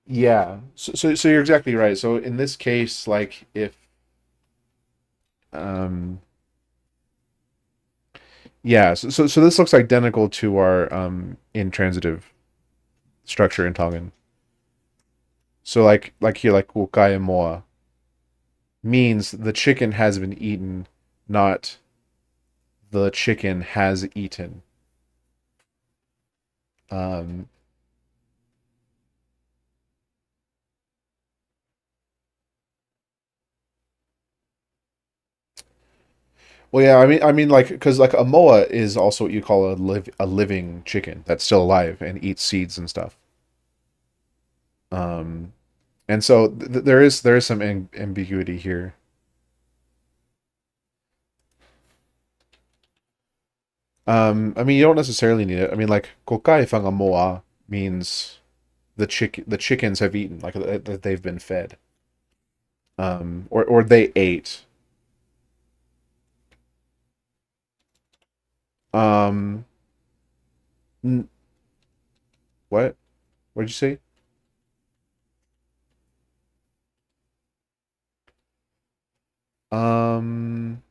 Yeah. So you're exactly right. So in this case, like if um yeah, so this looks identical to our intransitive structure in Tongan. So like here like ʻIkai moa means the chicken has been eaten, not the chicken has eaten. Um well yeah, I mean like cuz like a moa is also what you call a living chicken that's still alive and eats seeds and stuff. Um and so there is some ambiguity here. I mean, you don't necessarily need it. I mean, like kokai whangamoa means the chickens have eaten, like that they've been fed. Or they ate. Um, n- what? What did you say? Um,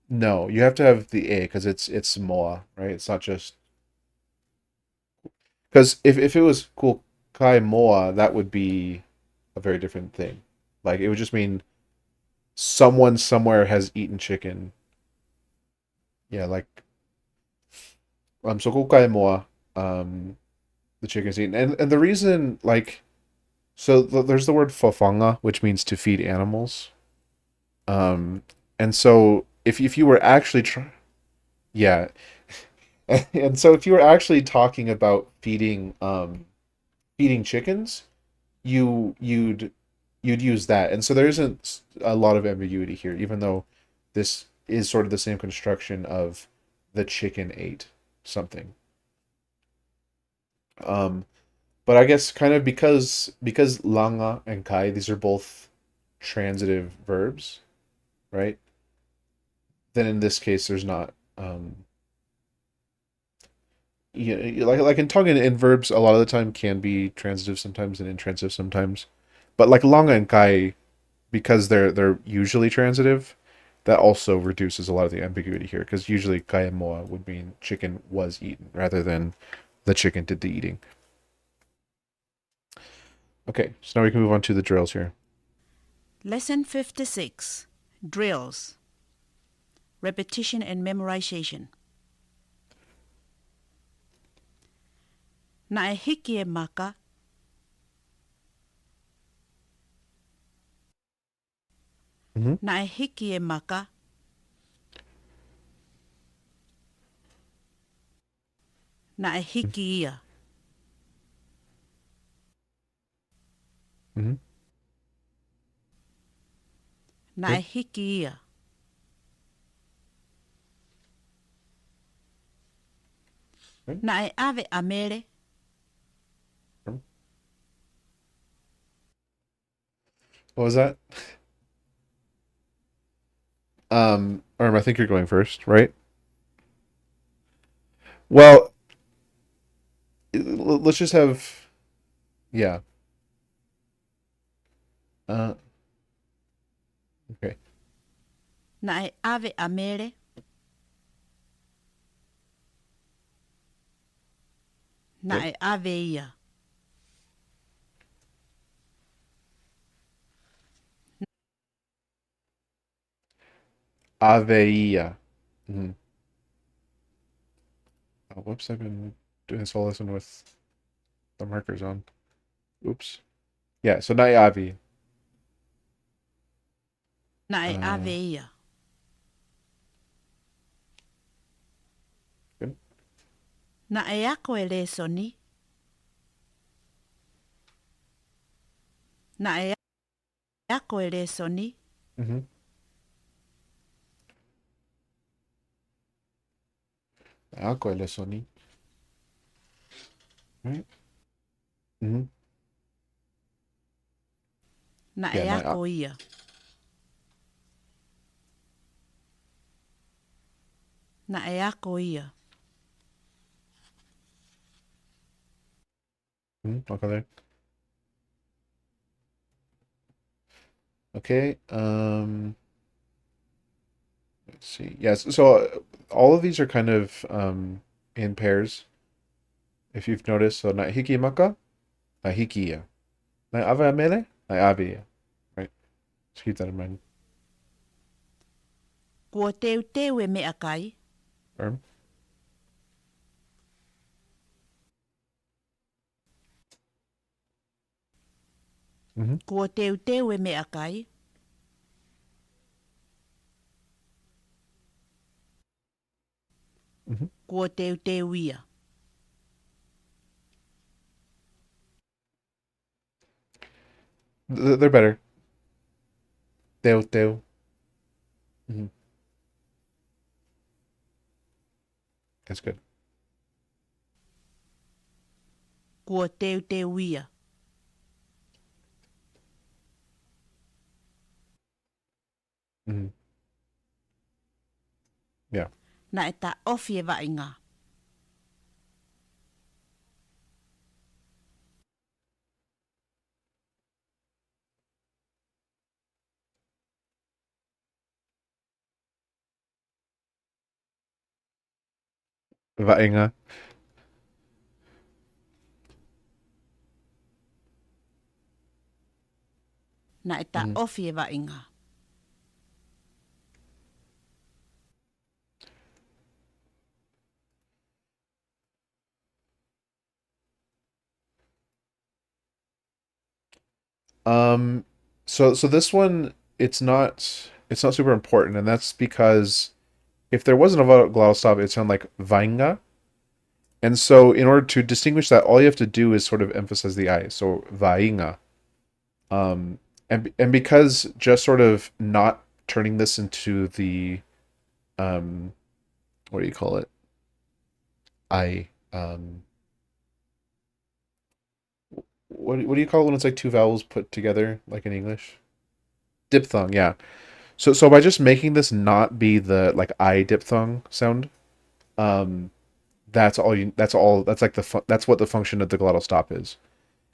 no, you have to have the a because it's moa, right? It's not just because if it was kokai moa, that would be a very different thing. Like it would just mean someone somewhere has eaten chicken. Yeah, like so kokai moa. Um, the chicken's eaten, and the reason like there's the word fofanga, which means to feed animals. Um, and so if you were actually yeah, and so if you were actually talking about feeding chickens, you'd use that, and so there isn't a lot of ambiguity here, even though this is sort of the same construction of the chicken ate something. Um, but I guess kind of because langa and kai, these are both transitive verbs, right? Then in this case, there's not like in Tongan, in verbs a lot of the time can be transitive sometimes and intransitive sometimes, but like langa and kai, because they're usually transitive, that also reduces a lot of the ambiguity here because usually kai and moa would mean chicken was eaten rather than the chicken did the eating. Okay, so now we can move on to the drills here. Lesson 56. Drills. Repetition and memorization. Na e hiki e maka. Mm-hmm. Na e hiki e maka. Na e hiki ia. Mm-hmm. Na e Good. hiki ia. Good. Na e ave a mere. What was that? Arm, I think you're going first, right? Well, let's just have, yeah. Uh, okay. Na e ave a mere. Na Okay. e ave ia. Aveia. Mm-hmm. Oh, whoops, I've been doing this whole lesson with the markers on. Oops. Yeah, so naiavi. Na e ave Uh, ia. good. Na e ako e le soni. Na e ako e le soni. Mm-hmm. Ako elesoni. Right? Mm-hmm. Na Yeah, e na ako ia. Na e ako ia. okay there. Okay. Let's see. Yes. So all of these are kind of in pairs. If you've noticed, so na hiki maka, na hikiya, na ava mele, na aviya. Right. Just keep that in mind. Kua teu teu e mea kai. Arm. Mm-hmm. Kua teu teu e mea kai. Mm-hmm. Kua teu teu ia. They're better. Teu teu. Mm-hmm. That's good. Kua teu teu ia. Mm-hmm. Yeah. Na e ta ofi e vainga. Vaenga. Na e ta Mm-hmm. ofi e vainga. Um, so this one it's not super important, and that's because if there wasn't a glottal stop, it'd sound like vainga. And so in order to distinguish that, all you have to do is sort of emphasize the I. So vainga. And because just sort of not turning this into the um what do you call it? I what do you call it when it's like two vowels put together like in English? Diphthong, yeah. So by just making this not be the like I diphthong sound, um that's like that's what the function of the glottal stop is.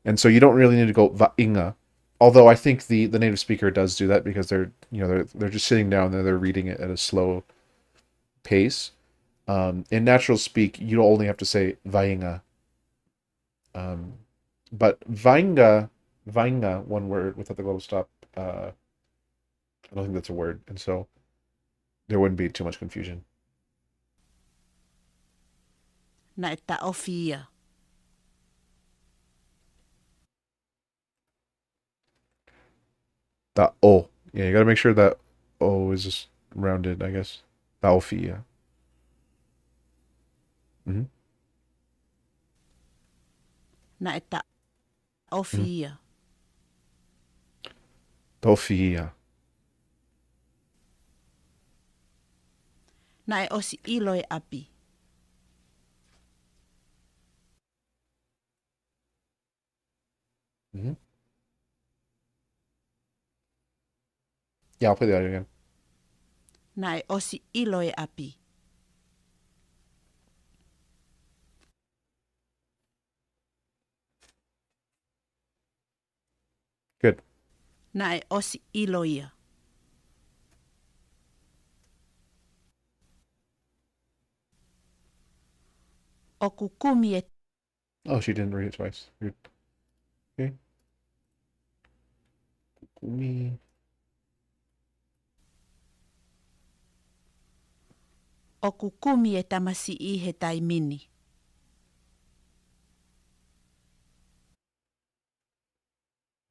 And so you don't really need to go va-inga. Although I think the native speaker does do that because they're just sitting down there, they're reading it at a slow pace. In natural speak, you only have to say vainga. Um, but vainga, one word without the glottal stop. I don't think that's a word, and so there wouldn't be too much confusion. Na e ta'ofi ia. The o, yeah, you got to make sure that o is just rounded, I guess. Taofia. Mm-hmm. Na e ta'ofi Mm-hmm. ia. Taofia. Na e osi ilo e api. Mm-hmm. Yeah, I'll play the audio again. Na e osi ilo e api. Good. Na e osi ilo ia. O kukumi e Oh, she didn't read it twice. Weird. Okay. Me. o kukumi e tamasi I he taimini.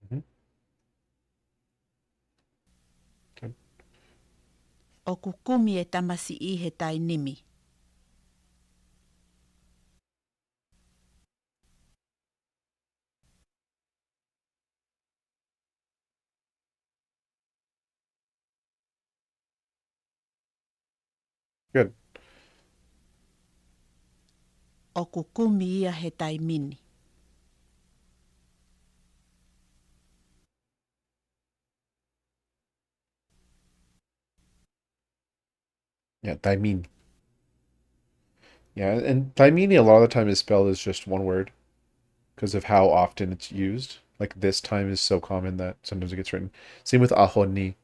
Mm-hmm. Good. O kukumi e tamasi I he tainimi. Good. O kukumi ia he taimini. Yeah, Taimin. Yeah, and Taimini a lot of the time is spelled as just one word because of how often it's used. Like this time is so common that sometimes it gets written. Same with Ahoni.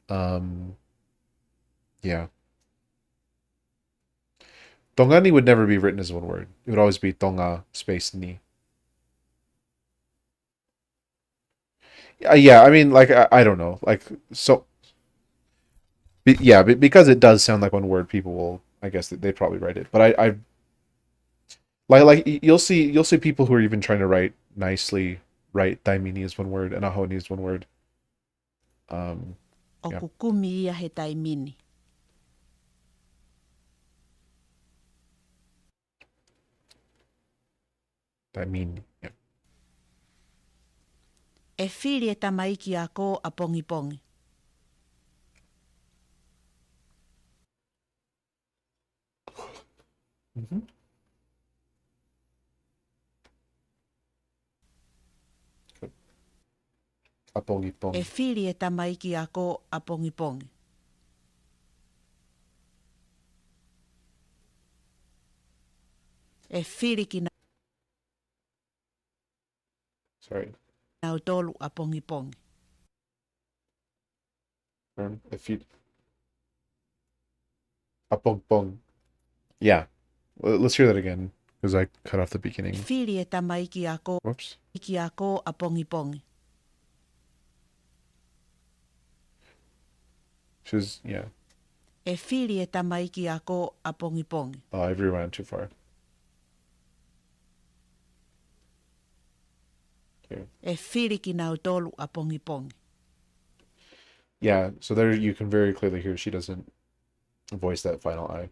Um, yeah. Tongani would never be written as one word. It would always be Tonga space ni. Yeah, I mean, like I don't know, like so. Yeah, because it does sound like one word, people will. I guess they probably write it, but I like you'll see people who are even trying to write nicely write Daimini as one word and Ahoni is one word. O Yeah, kukumi ia he taimini. Daimini. Yeah. E whiri e tamaiki a ko a pongi pongi. Mm-hmm. Apongi E pongi. whiri e tamaiki a ko a pongi pongi. E whiri ki Sorry. nau tolu a pongi pongi. If you apong pong. Yeah. Let's hear that again because I cut off the E beginning. whiri e tamaiki a ko Whoops. a pongi pongi. She's yeah. E whiri e tamaiki a ko a pongi pongi. Oh, I've rewound too far. Okay. E whiri ki nau tolu a pongi pongi. Yeah. So there you can very clearly hear she doesn't voice that final I.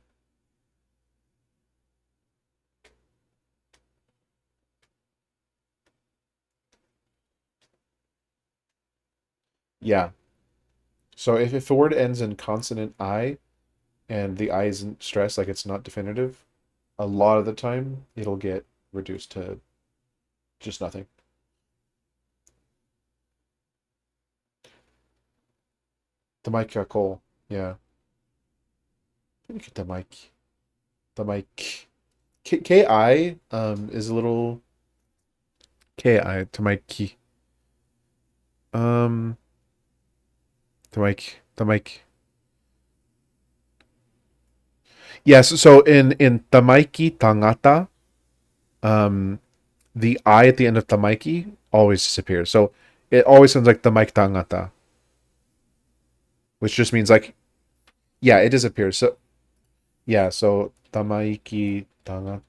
Yeah. So if a word ends in consonant I, and the I isn't stressed, like it's not definitive, a lot of the time it'll get reduced to just nothing. The mic call, yeah. The mic. The mic. Ki is a little ki to mic. Um the mic. Yes, so in tamaiki tangata, the I at the end of tamaiki always disappears. So it always sounds like tamaiki tangata, which just means like, yeah, it disappears. So yeah, so tamaiki tangata.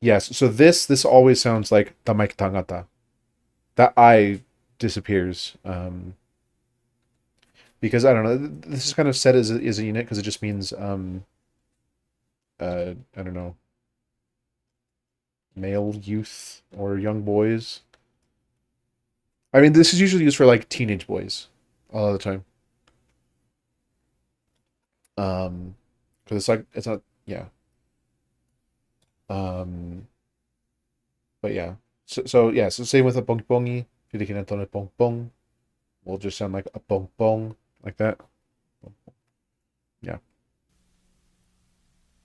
Yes, so this always sounds like tamaiki tangata. That I disappears. Because I don't know, this is kind of set as a unit because it just means I don't know, male youth or young boys. I mean, this is usually used for like teenage boys a lot of the time. Because it's like it's not, yeah. Um, but yeah. So yeah. So same with a pong pongi. Pilikin natin pong pong will just sound like a pong pong like that. Yeah.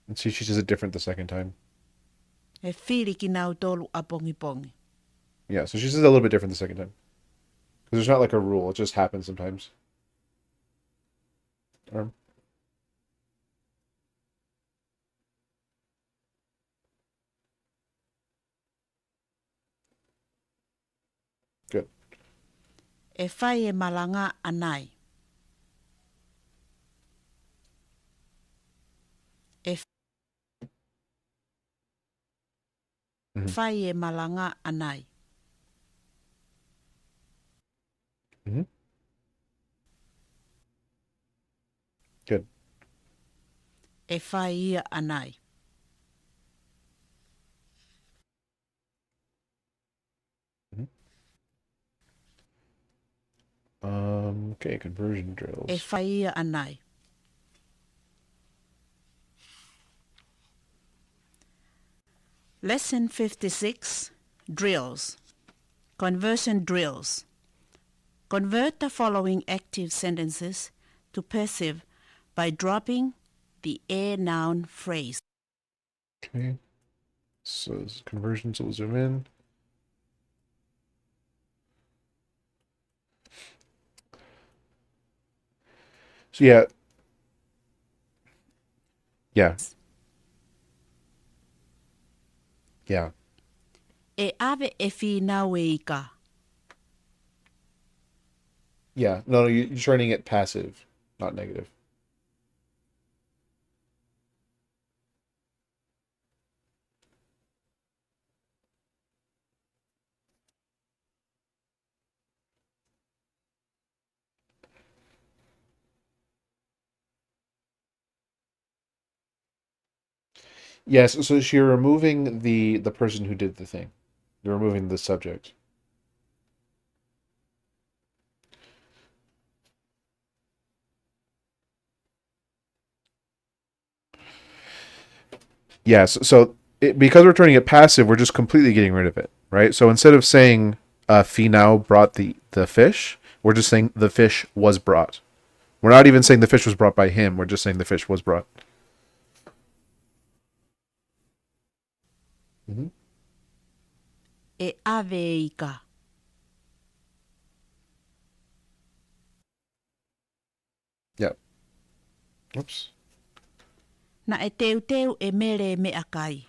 And see, she says it different the second time. E whiri ki nau tolu a pongi pongi. Yeah. So she says it a little bit different the second time because there's not like a rule. It just happens sometimes. Or, good. E whai e malanga anai. E Mm-hmm. whai e malanga anai. Mm-hmm. Good. E whai ia anai. Mm-hmm. Okay, conversion E drills. whai ia anai. Lesson 56, Drills. Conversion drills. Convert the following active sentences to passive by dropping the a noun phrase. Okay. So this is conversion, so we'll zoom in. So yeah. Yeah. Yeah. E ave e whinau e ika. Yeah. No, you're turning it passive, not negative. Yes, so you're removing the person who did the thing. You're removing the subject. Yes, so because we're turning it passive, we're just completely getting rid of it, right? So instead of saying Finau brought the fish, we're just saying the fish was brought. We're not even saying the fish was brought by him. We're just saying the fish was brought. Mm-hmm. E ave e ika. Yeah. Oops. Na e teu teu e mere me akai.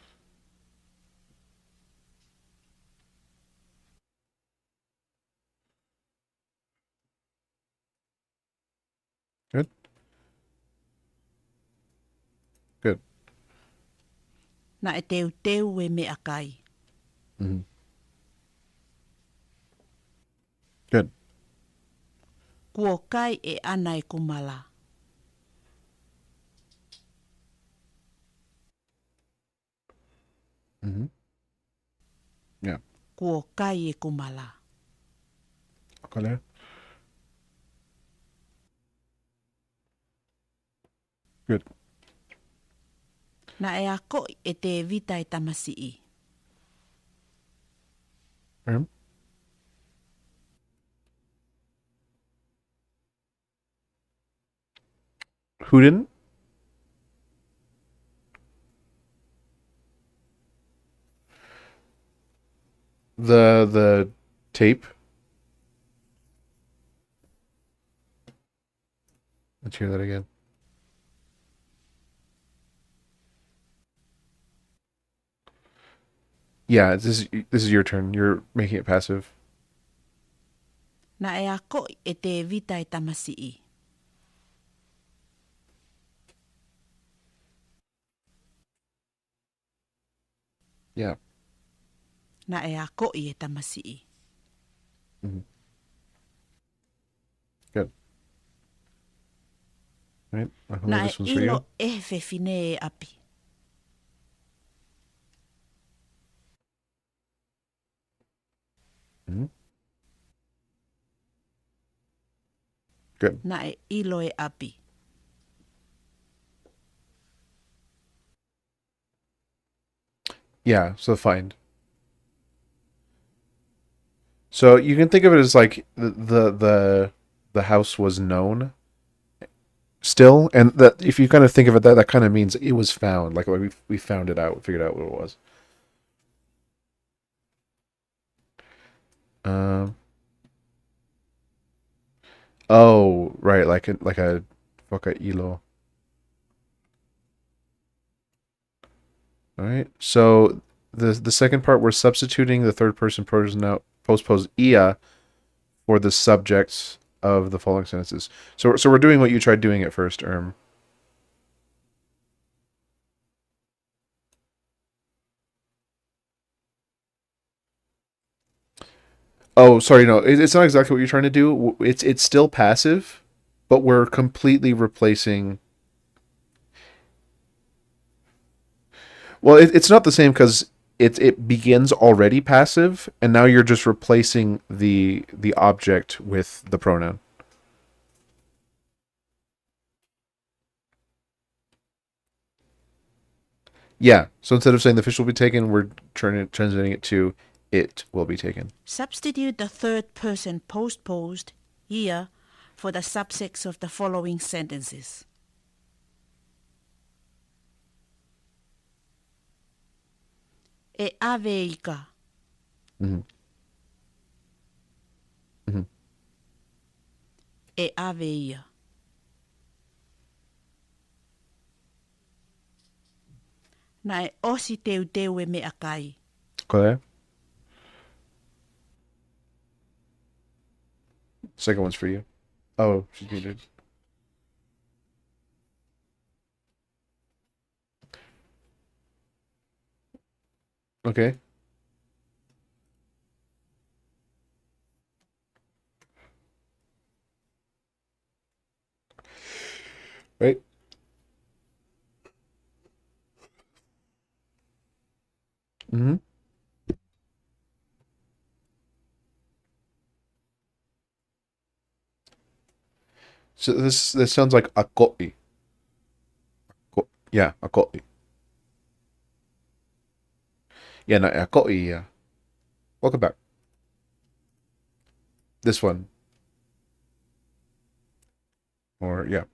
Good. Good. Na e teu teu e me akai. Mm-hmm. Good. Kua kai e ana e kumala. Mm-hmm. Yeah. Kua kai e kumala. Okay. Good. Na e ako e te vita e tamasi'i. Erm? Who didn't? The tape. Let's hear that again. Yeah, this is your turn. You're making it passive. Na e ako e te vita e tamasi'i. Yeah. Na e ako e tamasi'i. Mm-hmm. Good. Right. I believe Na e this one's for ilo you. e whewhine e api. Mm-hmm. Good. Na e ilo e api. Yeah. So find. So you can think of it as like the house was known still, and that if you kind of think of it that kind of means it was found. Like we found it out, figured out what it was. Um. Oh, right, like a ilo. All right. So the second part, we're substituting the third person pronoun postpose ia for the subjects of the following sentences. So we're doing what you tried doing at first, Erm. Oh, sorry, no, it's not exactly what you're trying to do. It's still passive, but we're completely replacing. Well, it's not the same because it begins already passive, and now you're just replacing the object with the pronoun. Yeah. So instead of saying the fish will be taken, we're translating it to it will be taken. Substitute the third person postposed here for the subjects of the following sentences. E ave ika. Mm-hmm. Mm-hmm. E ave ia. Na e osi teu e mea kai. Okay. Second one's for you. Oh, she's muted. Okay. Right. Mm-hmm. So this sounds like akoi. Yeah, akoi. Yeah, no, akoi. Yeah. Welcome back. This one. Or yeah.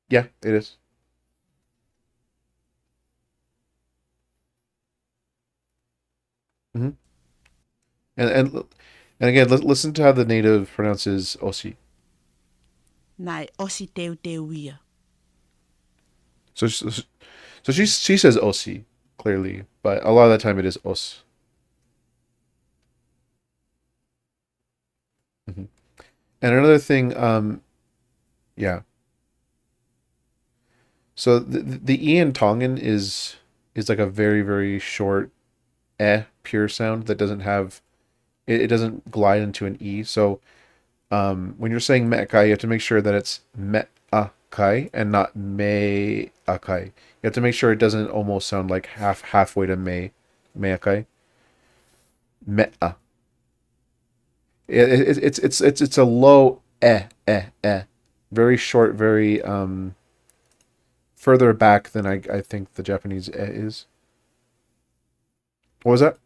Yeah, it is. Mm-hmm. And again, listen to how the native pronounces osi. Na e osi teu ia. So she says osi clearly, but a lot of the time it is os. Mm-hmm. And another thing, yeah. So the e in Tongan is like a very very short pure sound that doesn't have it doesn't glide into an e. So when you're saying me'akai, you have to make sure that it's me'akai and not me'akai. You have to make sure it doesn't almost sound like halfway to me'akai. Me'a. It's a low very short, very further back than I think the Japanese is. What was that?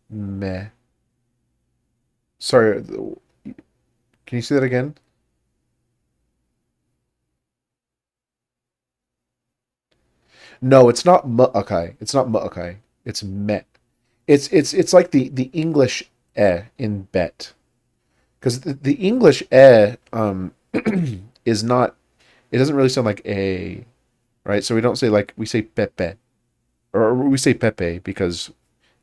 Meh. Sorry, can you say that again? No, it's not mu'akai. It's not mu'akai. It's met. It's like the English in bet. Because the English is not, it doesn't really sound like a, right? So we don't say like, we say pepe. Or we say pepe because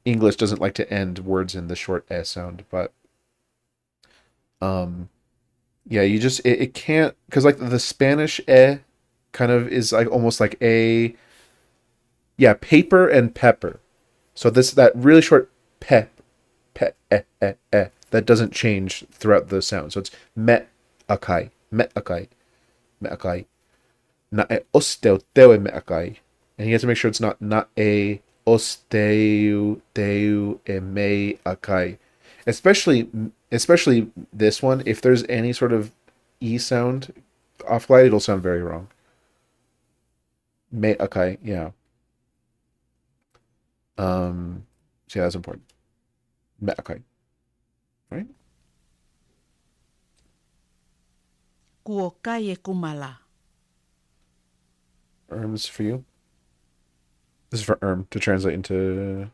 English doesn't like to end words in the short sound. But um, yeah, you just, it can't, because like the Spanish kind of is like almost like a, yeah, paper and pepper. So that really short that doesn't change throughout the sound. So it's met akai, na e osteo teo e met akai, and you have to make sure it's not na e osteu teu e me akai, especially this one. If there's any sort of e sound off glide, it'll sound very wrong. Me akai, yeah. So yeah, that's important. Me akai, right? Kuo kai e kumala. This is for you. This is for to translate into.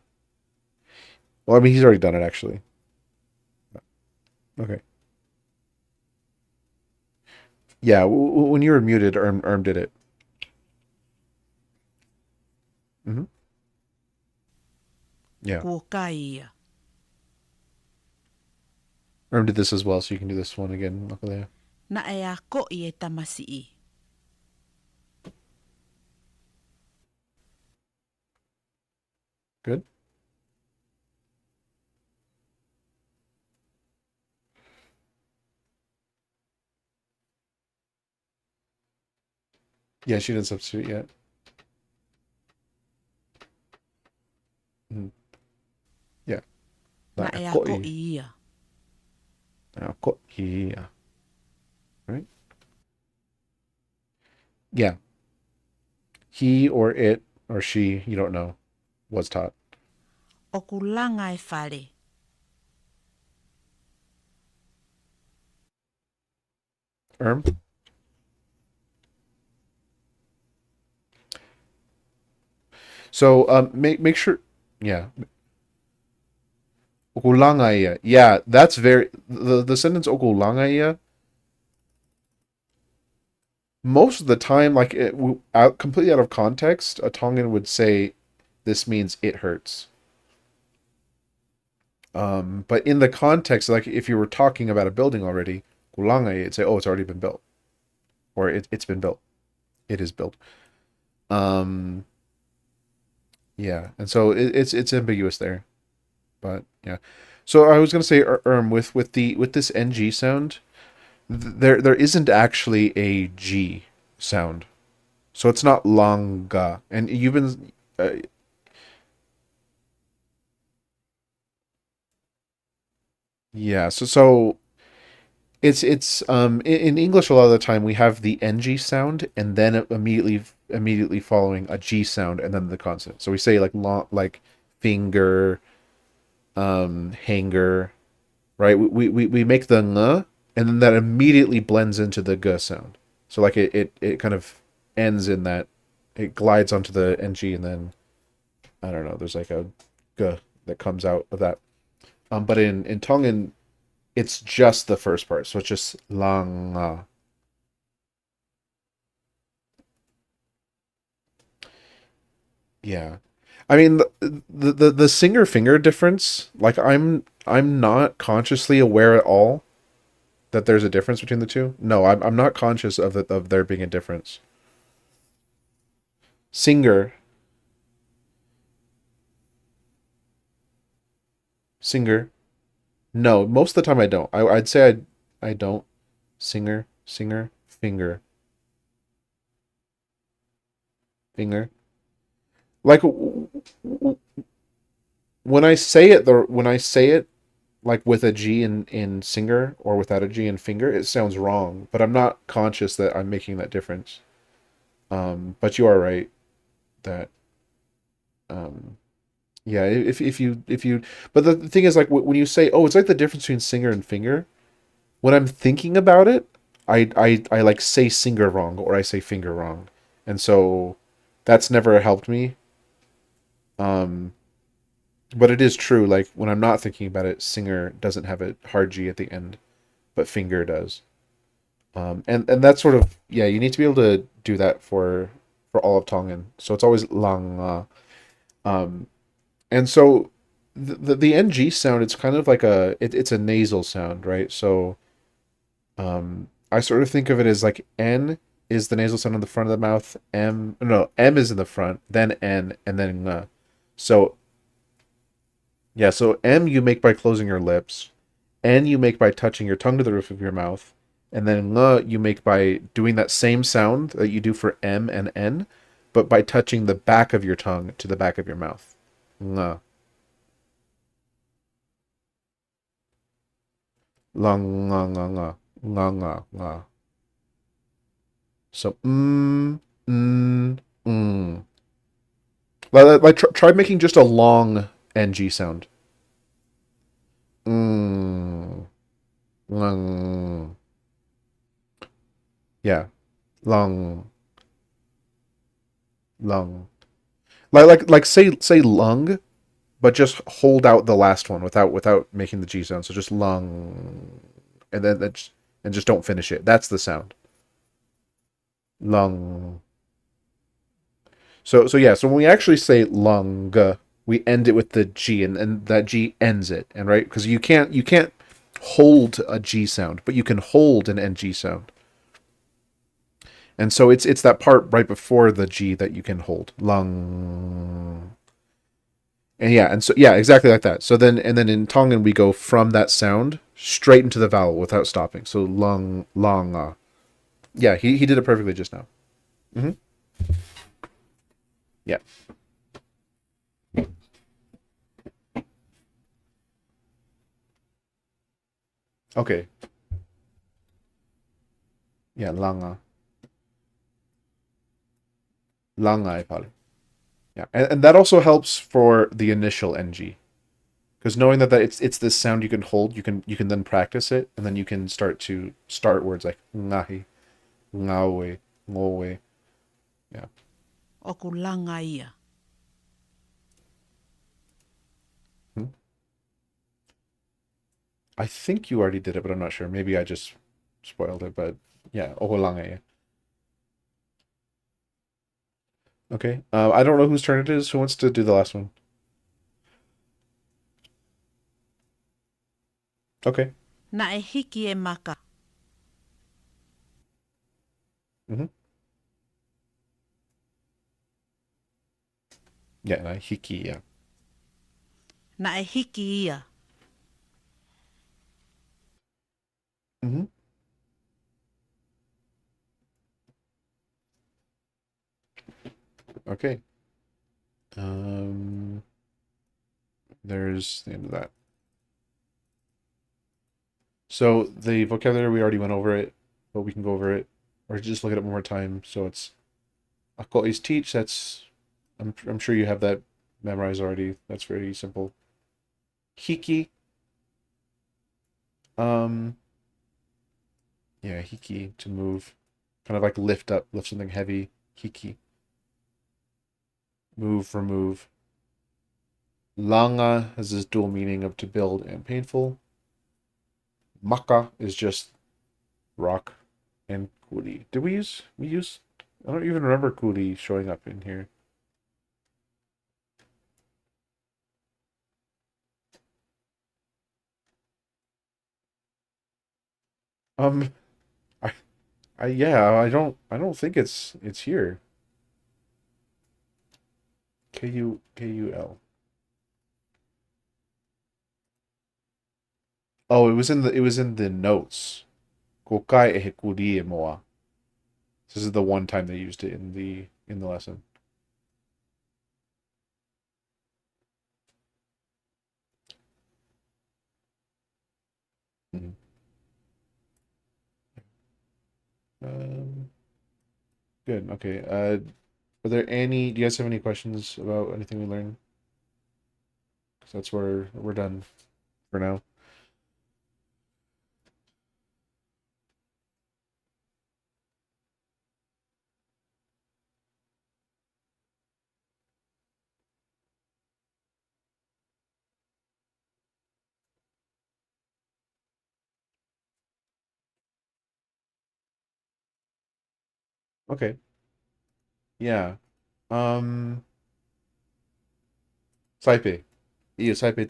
Well, I mean, he's already done it actually. Okay. Yeah, when you were muted, Erm did it. Hmm. Yeah, Kuo kai ia. Erm did this as well, so you can do this one again. Luckily. Na e a ko i e tamasi i. Good. Yeah, she didn't substitute yet. Mhm. Yeah. Na Like, e a ko i ia. yeah. Right? Yeah. He or it or she, you don't know, was taught. O kulanga e whare. Erm? So make sure, yeah. Okulangaya. Yeah, that's very the sentence okulangaya. Most of the time, like out completely out of context, a Tongan would say, "This means it hurts." But in the context, like if you were talking about a building already, kulangaya, it'd say, "Oh, it's already been built," or it's been built. It is built. Um, yeah, and so it's ambiguous there, but yeah. So I was gonna say, with this ng sound, there isn't actually a G sound. So it's not longa. And you've been yeah, so it's in English a lot of the time we have the ng sound and then immediately following a G sound and then the consonant. So we say like long, like finger, hanger, right? We make the ng and then that immediately blends into the g sound. So like it kind of ends in that, it glides onto the ng and then I don't know, there's like a g that comes out of that. But in Tongan, it's just the first part, so it's just lang. Yeah, I mean the singer finger difference. Like I'm not consciously aware at all that there's a difference between the two. No, I'm not conscious of there being a difference. Singer, singer. No, most of the time I don't. I'd say I don't. Singer, singer, finger, finger. Like when I say it, when I say it, like with a G in singer or without a G in finger, it sounds wrong. But I'm not conscious that I'm making that difference. But you are right that um, yeah, if you but the thing is like when you say, oh, it's like the difference between singer and finger. When I'm thinking about it, I like say singer wrong or I say finger wrong, and so that's never helped me. Um, but it is true. Like when I'm not thinking about it, singer doesn't have a hard G at the end, but finger does. And that's sort of yeah. You need to be able to do that for all of Tongan. So it's always lang. Um, and so the NG sound, it's kind of like it's a nasal sound, right? So I sort of think of it as like N is the nasal sound on the front of the mouth. M is in the front, then N, and then ng. So yeah, so M you make by closing your lips, N you make by touching your tongue to the roof of your mouth, and then ng you make by doing that same sound that you do for M and N, but by touching the back of your tongue to the back of your mouth. Ng. Lang nga nga nga nga nga nga. So mm. Like try making just a long ng sound. Mm, lang. Yeah, long, long. Like say lung, but just hold out the last one without making the G sound. So just lung, and then and just don't finish it. That's the sound. Lung. So yeah. So when we actually say lung, we end it with the G, and that G ends it, and right because you can't hold a G sound, but you can hold an NG sound. And so it's that part right before the G that you can hold. Lung. And so yeah, exactly like that. So then in Tongan we go from that sound straight into the vowel without stopping. So lung long. Yeah, he did it perfectly just now. Hmm. Yeah. Okay. Yeah, langa. Langa probably. Yeah. And that also helps for the initial NG. Because knowing that it's this sound you can hold, you can then practice it, and then you can start words like ngahi, ngawe, ngowe. Yeah. O ku langa ia. Hmm? I think you already did it, but I'm not sure. Maybe I just spoiled it, but yeah, oholange. Okay. I don't know whose turn it is. Who wants to do the last one? Okay. Na e hiki e maka. Mm-hmm. Yeah, na hiki, yeah. Na e hiki ia. Mm-hmm. Okay. Um, there's the end of that. So the vocabulary we already went over it, but we can go over it or just look at it one more time. So it's ako is teach. I'm sure you have that memorized already. That's very simple. Hiki. Um, yeah, hiki to move, kind of like lift something heavy. Hiki. Move, remove. Langa has this dual meaning of to build and painful. Maka is just rock, and kuri. Did we use? I don't even remember kuri showing up in here. Um, I, yeah, I don't think it's here. Kul. Oh, it was in the notes. Kokai e kuri e moa. This is the one time they used it in the lesson. Good. Okay. Are there any? Do you guys have any questions about anything we learned? 'Cause that's where we're done for now. Okay. Yeah. Saipe. Ia saipe.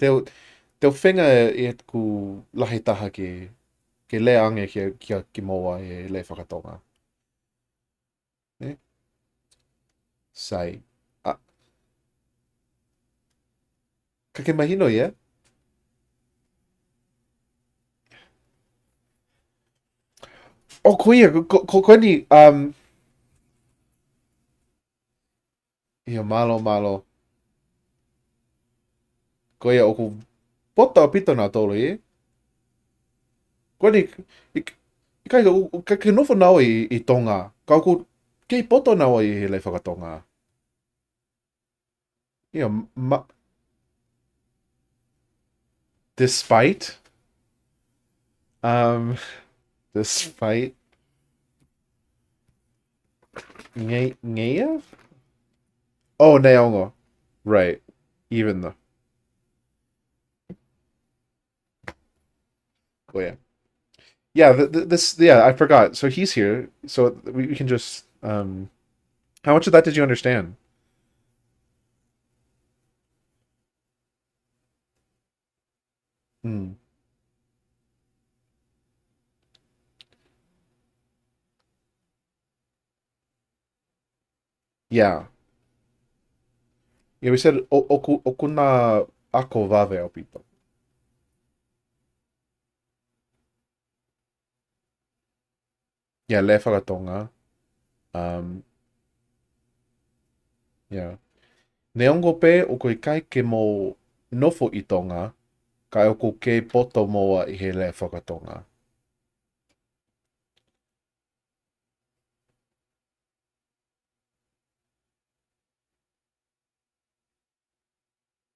Teo whenga e ku lahi taha ke le ange ki moa e le whakatonga. Eh? Sai. Ah, ka ke mahino ia? Oh, ko ia, ko ni, ia malo malo. Ko ia, o ku pota o pito nā tolo i. Ko ni, i, i kai ka ke nofo nao i tonga. Ka ku, kei poto nao i he le whakatonga. Ia, despite, um, despite, ngeia? Oh, neongo. Right. Even though. Oh, yeah. Yeah, this, yeah, I forgot. So he's here. So we can just, how much of that did you understand? Hmm. Yeah. Yeah, we said okuna ako vave ao pito. Yeah, le whakatonga. Um, yeah. Neongo pe o koe kai ke mo nofo i tonga, kai o ko ke poto moa i he le whakatonga.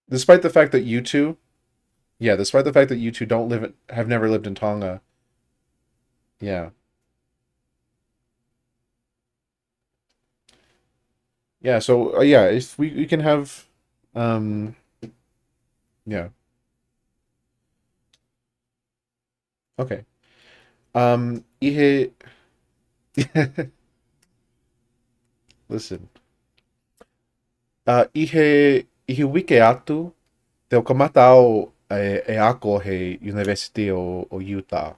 Despite the fact that you two, yeah, despite the fact that you two don't live in, have never lived in Tonga. Yeah. Yeah, so yeah, if we can have um yeah. Okay. Ihe listen. Ihe wike atu te o kamata au e ako he University o Utah.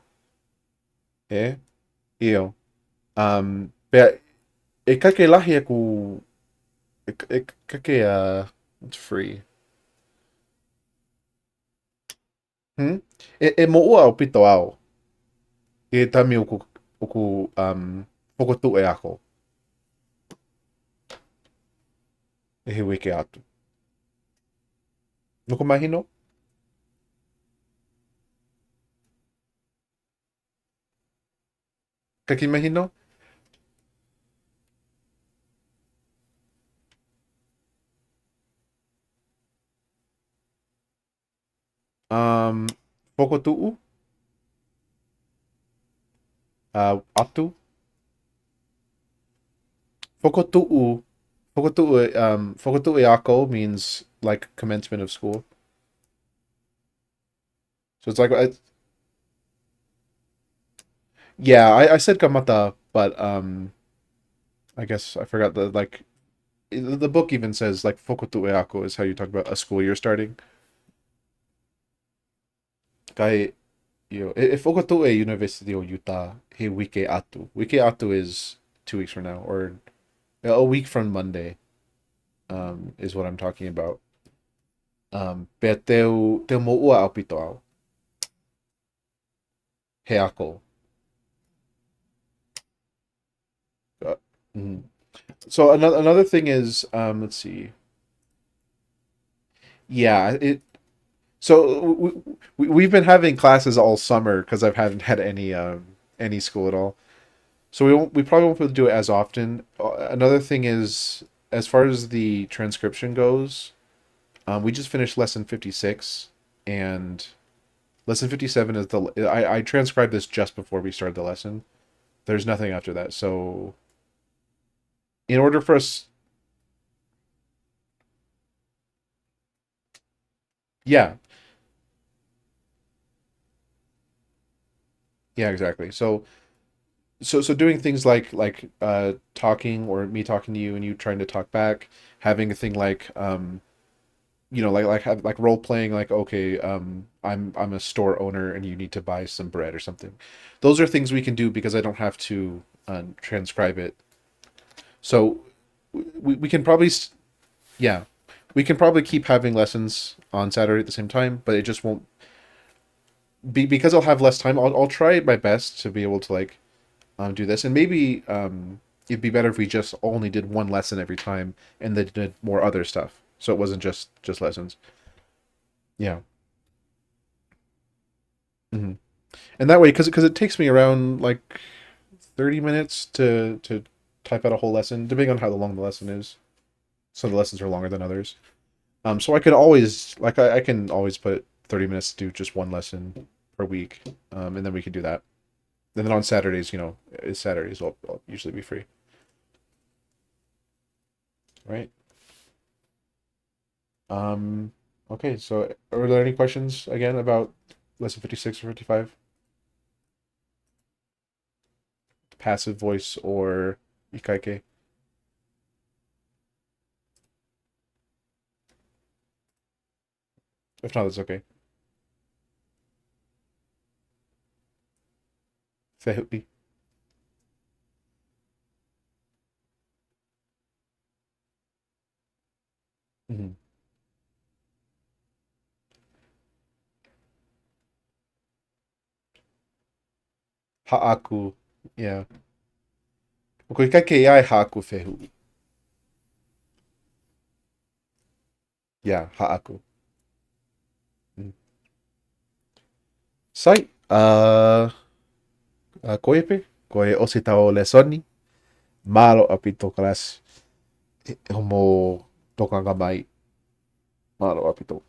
E? Io. Pe e kake lahi e ku e kake it's free. Hmm? E mo ua o pito au. E tami o ku pokotu e ako. E he wike atu. Nuku mahino? Kaki mahino? Um, Pokotu? Atu? Fokotu'u. Fokotu'u ako means like commencement of school. So it's like yeah, I said kamata, but I guess I forgot the like the book even says like fokotu'u ako is how you talk about a school year starting. Kai if fokotu'u University o Utah he wike atu. Wike atu is 2 weeks from now or a week from Monday. Is what I'm talking about. Pe teu mo'ua au pito au. He ako. Uh, mhm. So another thing is, let's see. Yeah, it. So we've been having classes all summer because I haven't had any school at all. So we probably won't be able to do it as often. Another thing is, as far as the transcription goes, we just finished lesson 56, and lesson 57 is I transcribed this just before we started the lesson. There's nothing after that. So in order for us, yeah, yeah, exactly. So doing things like talking, or me talking to you and you trying to talk back, having a thing like like role playing, like, okay, I'm a store owner and you need to buy some bread or something. Those are things we can do because I don't have to transcribe it. So we can probably yeah, we can probably keep having lessons on Saturday at the same time, but it just won't be because I'll have less time. I'll try my best to be able to like do this, and maybe it'd be better if we just only did one lesson every time and then did more other stuff, so it wasn't just lessons. Yeah. Hmm. And that way, because it takes me around like 30 minutes to type out a whole lesson, depending on how long the lesson is. Some of the lessons are longer than others. So I can always I can always put 30 minutes to do just one lesson per week, and then we can do that. And then on Saturdays, it's Saturdays, I'll usually be free, right? Um, okay, so are there any questions again about lesson 56 or 55? Passive voice or ʻIkai? If not, that's okay. Fehui. Mm-hmm. Ha'aku. Yeah. O ko ʻIkai ai ha'aku fehui. Yeah, ha'aku. Mm. Sai. Koepe. Koe o tau lesoni. Malo a pito class. Homo tokanga mai. Malo a pito.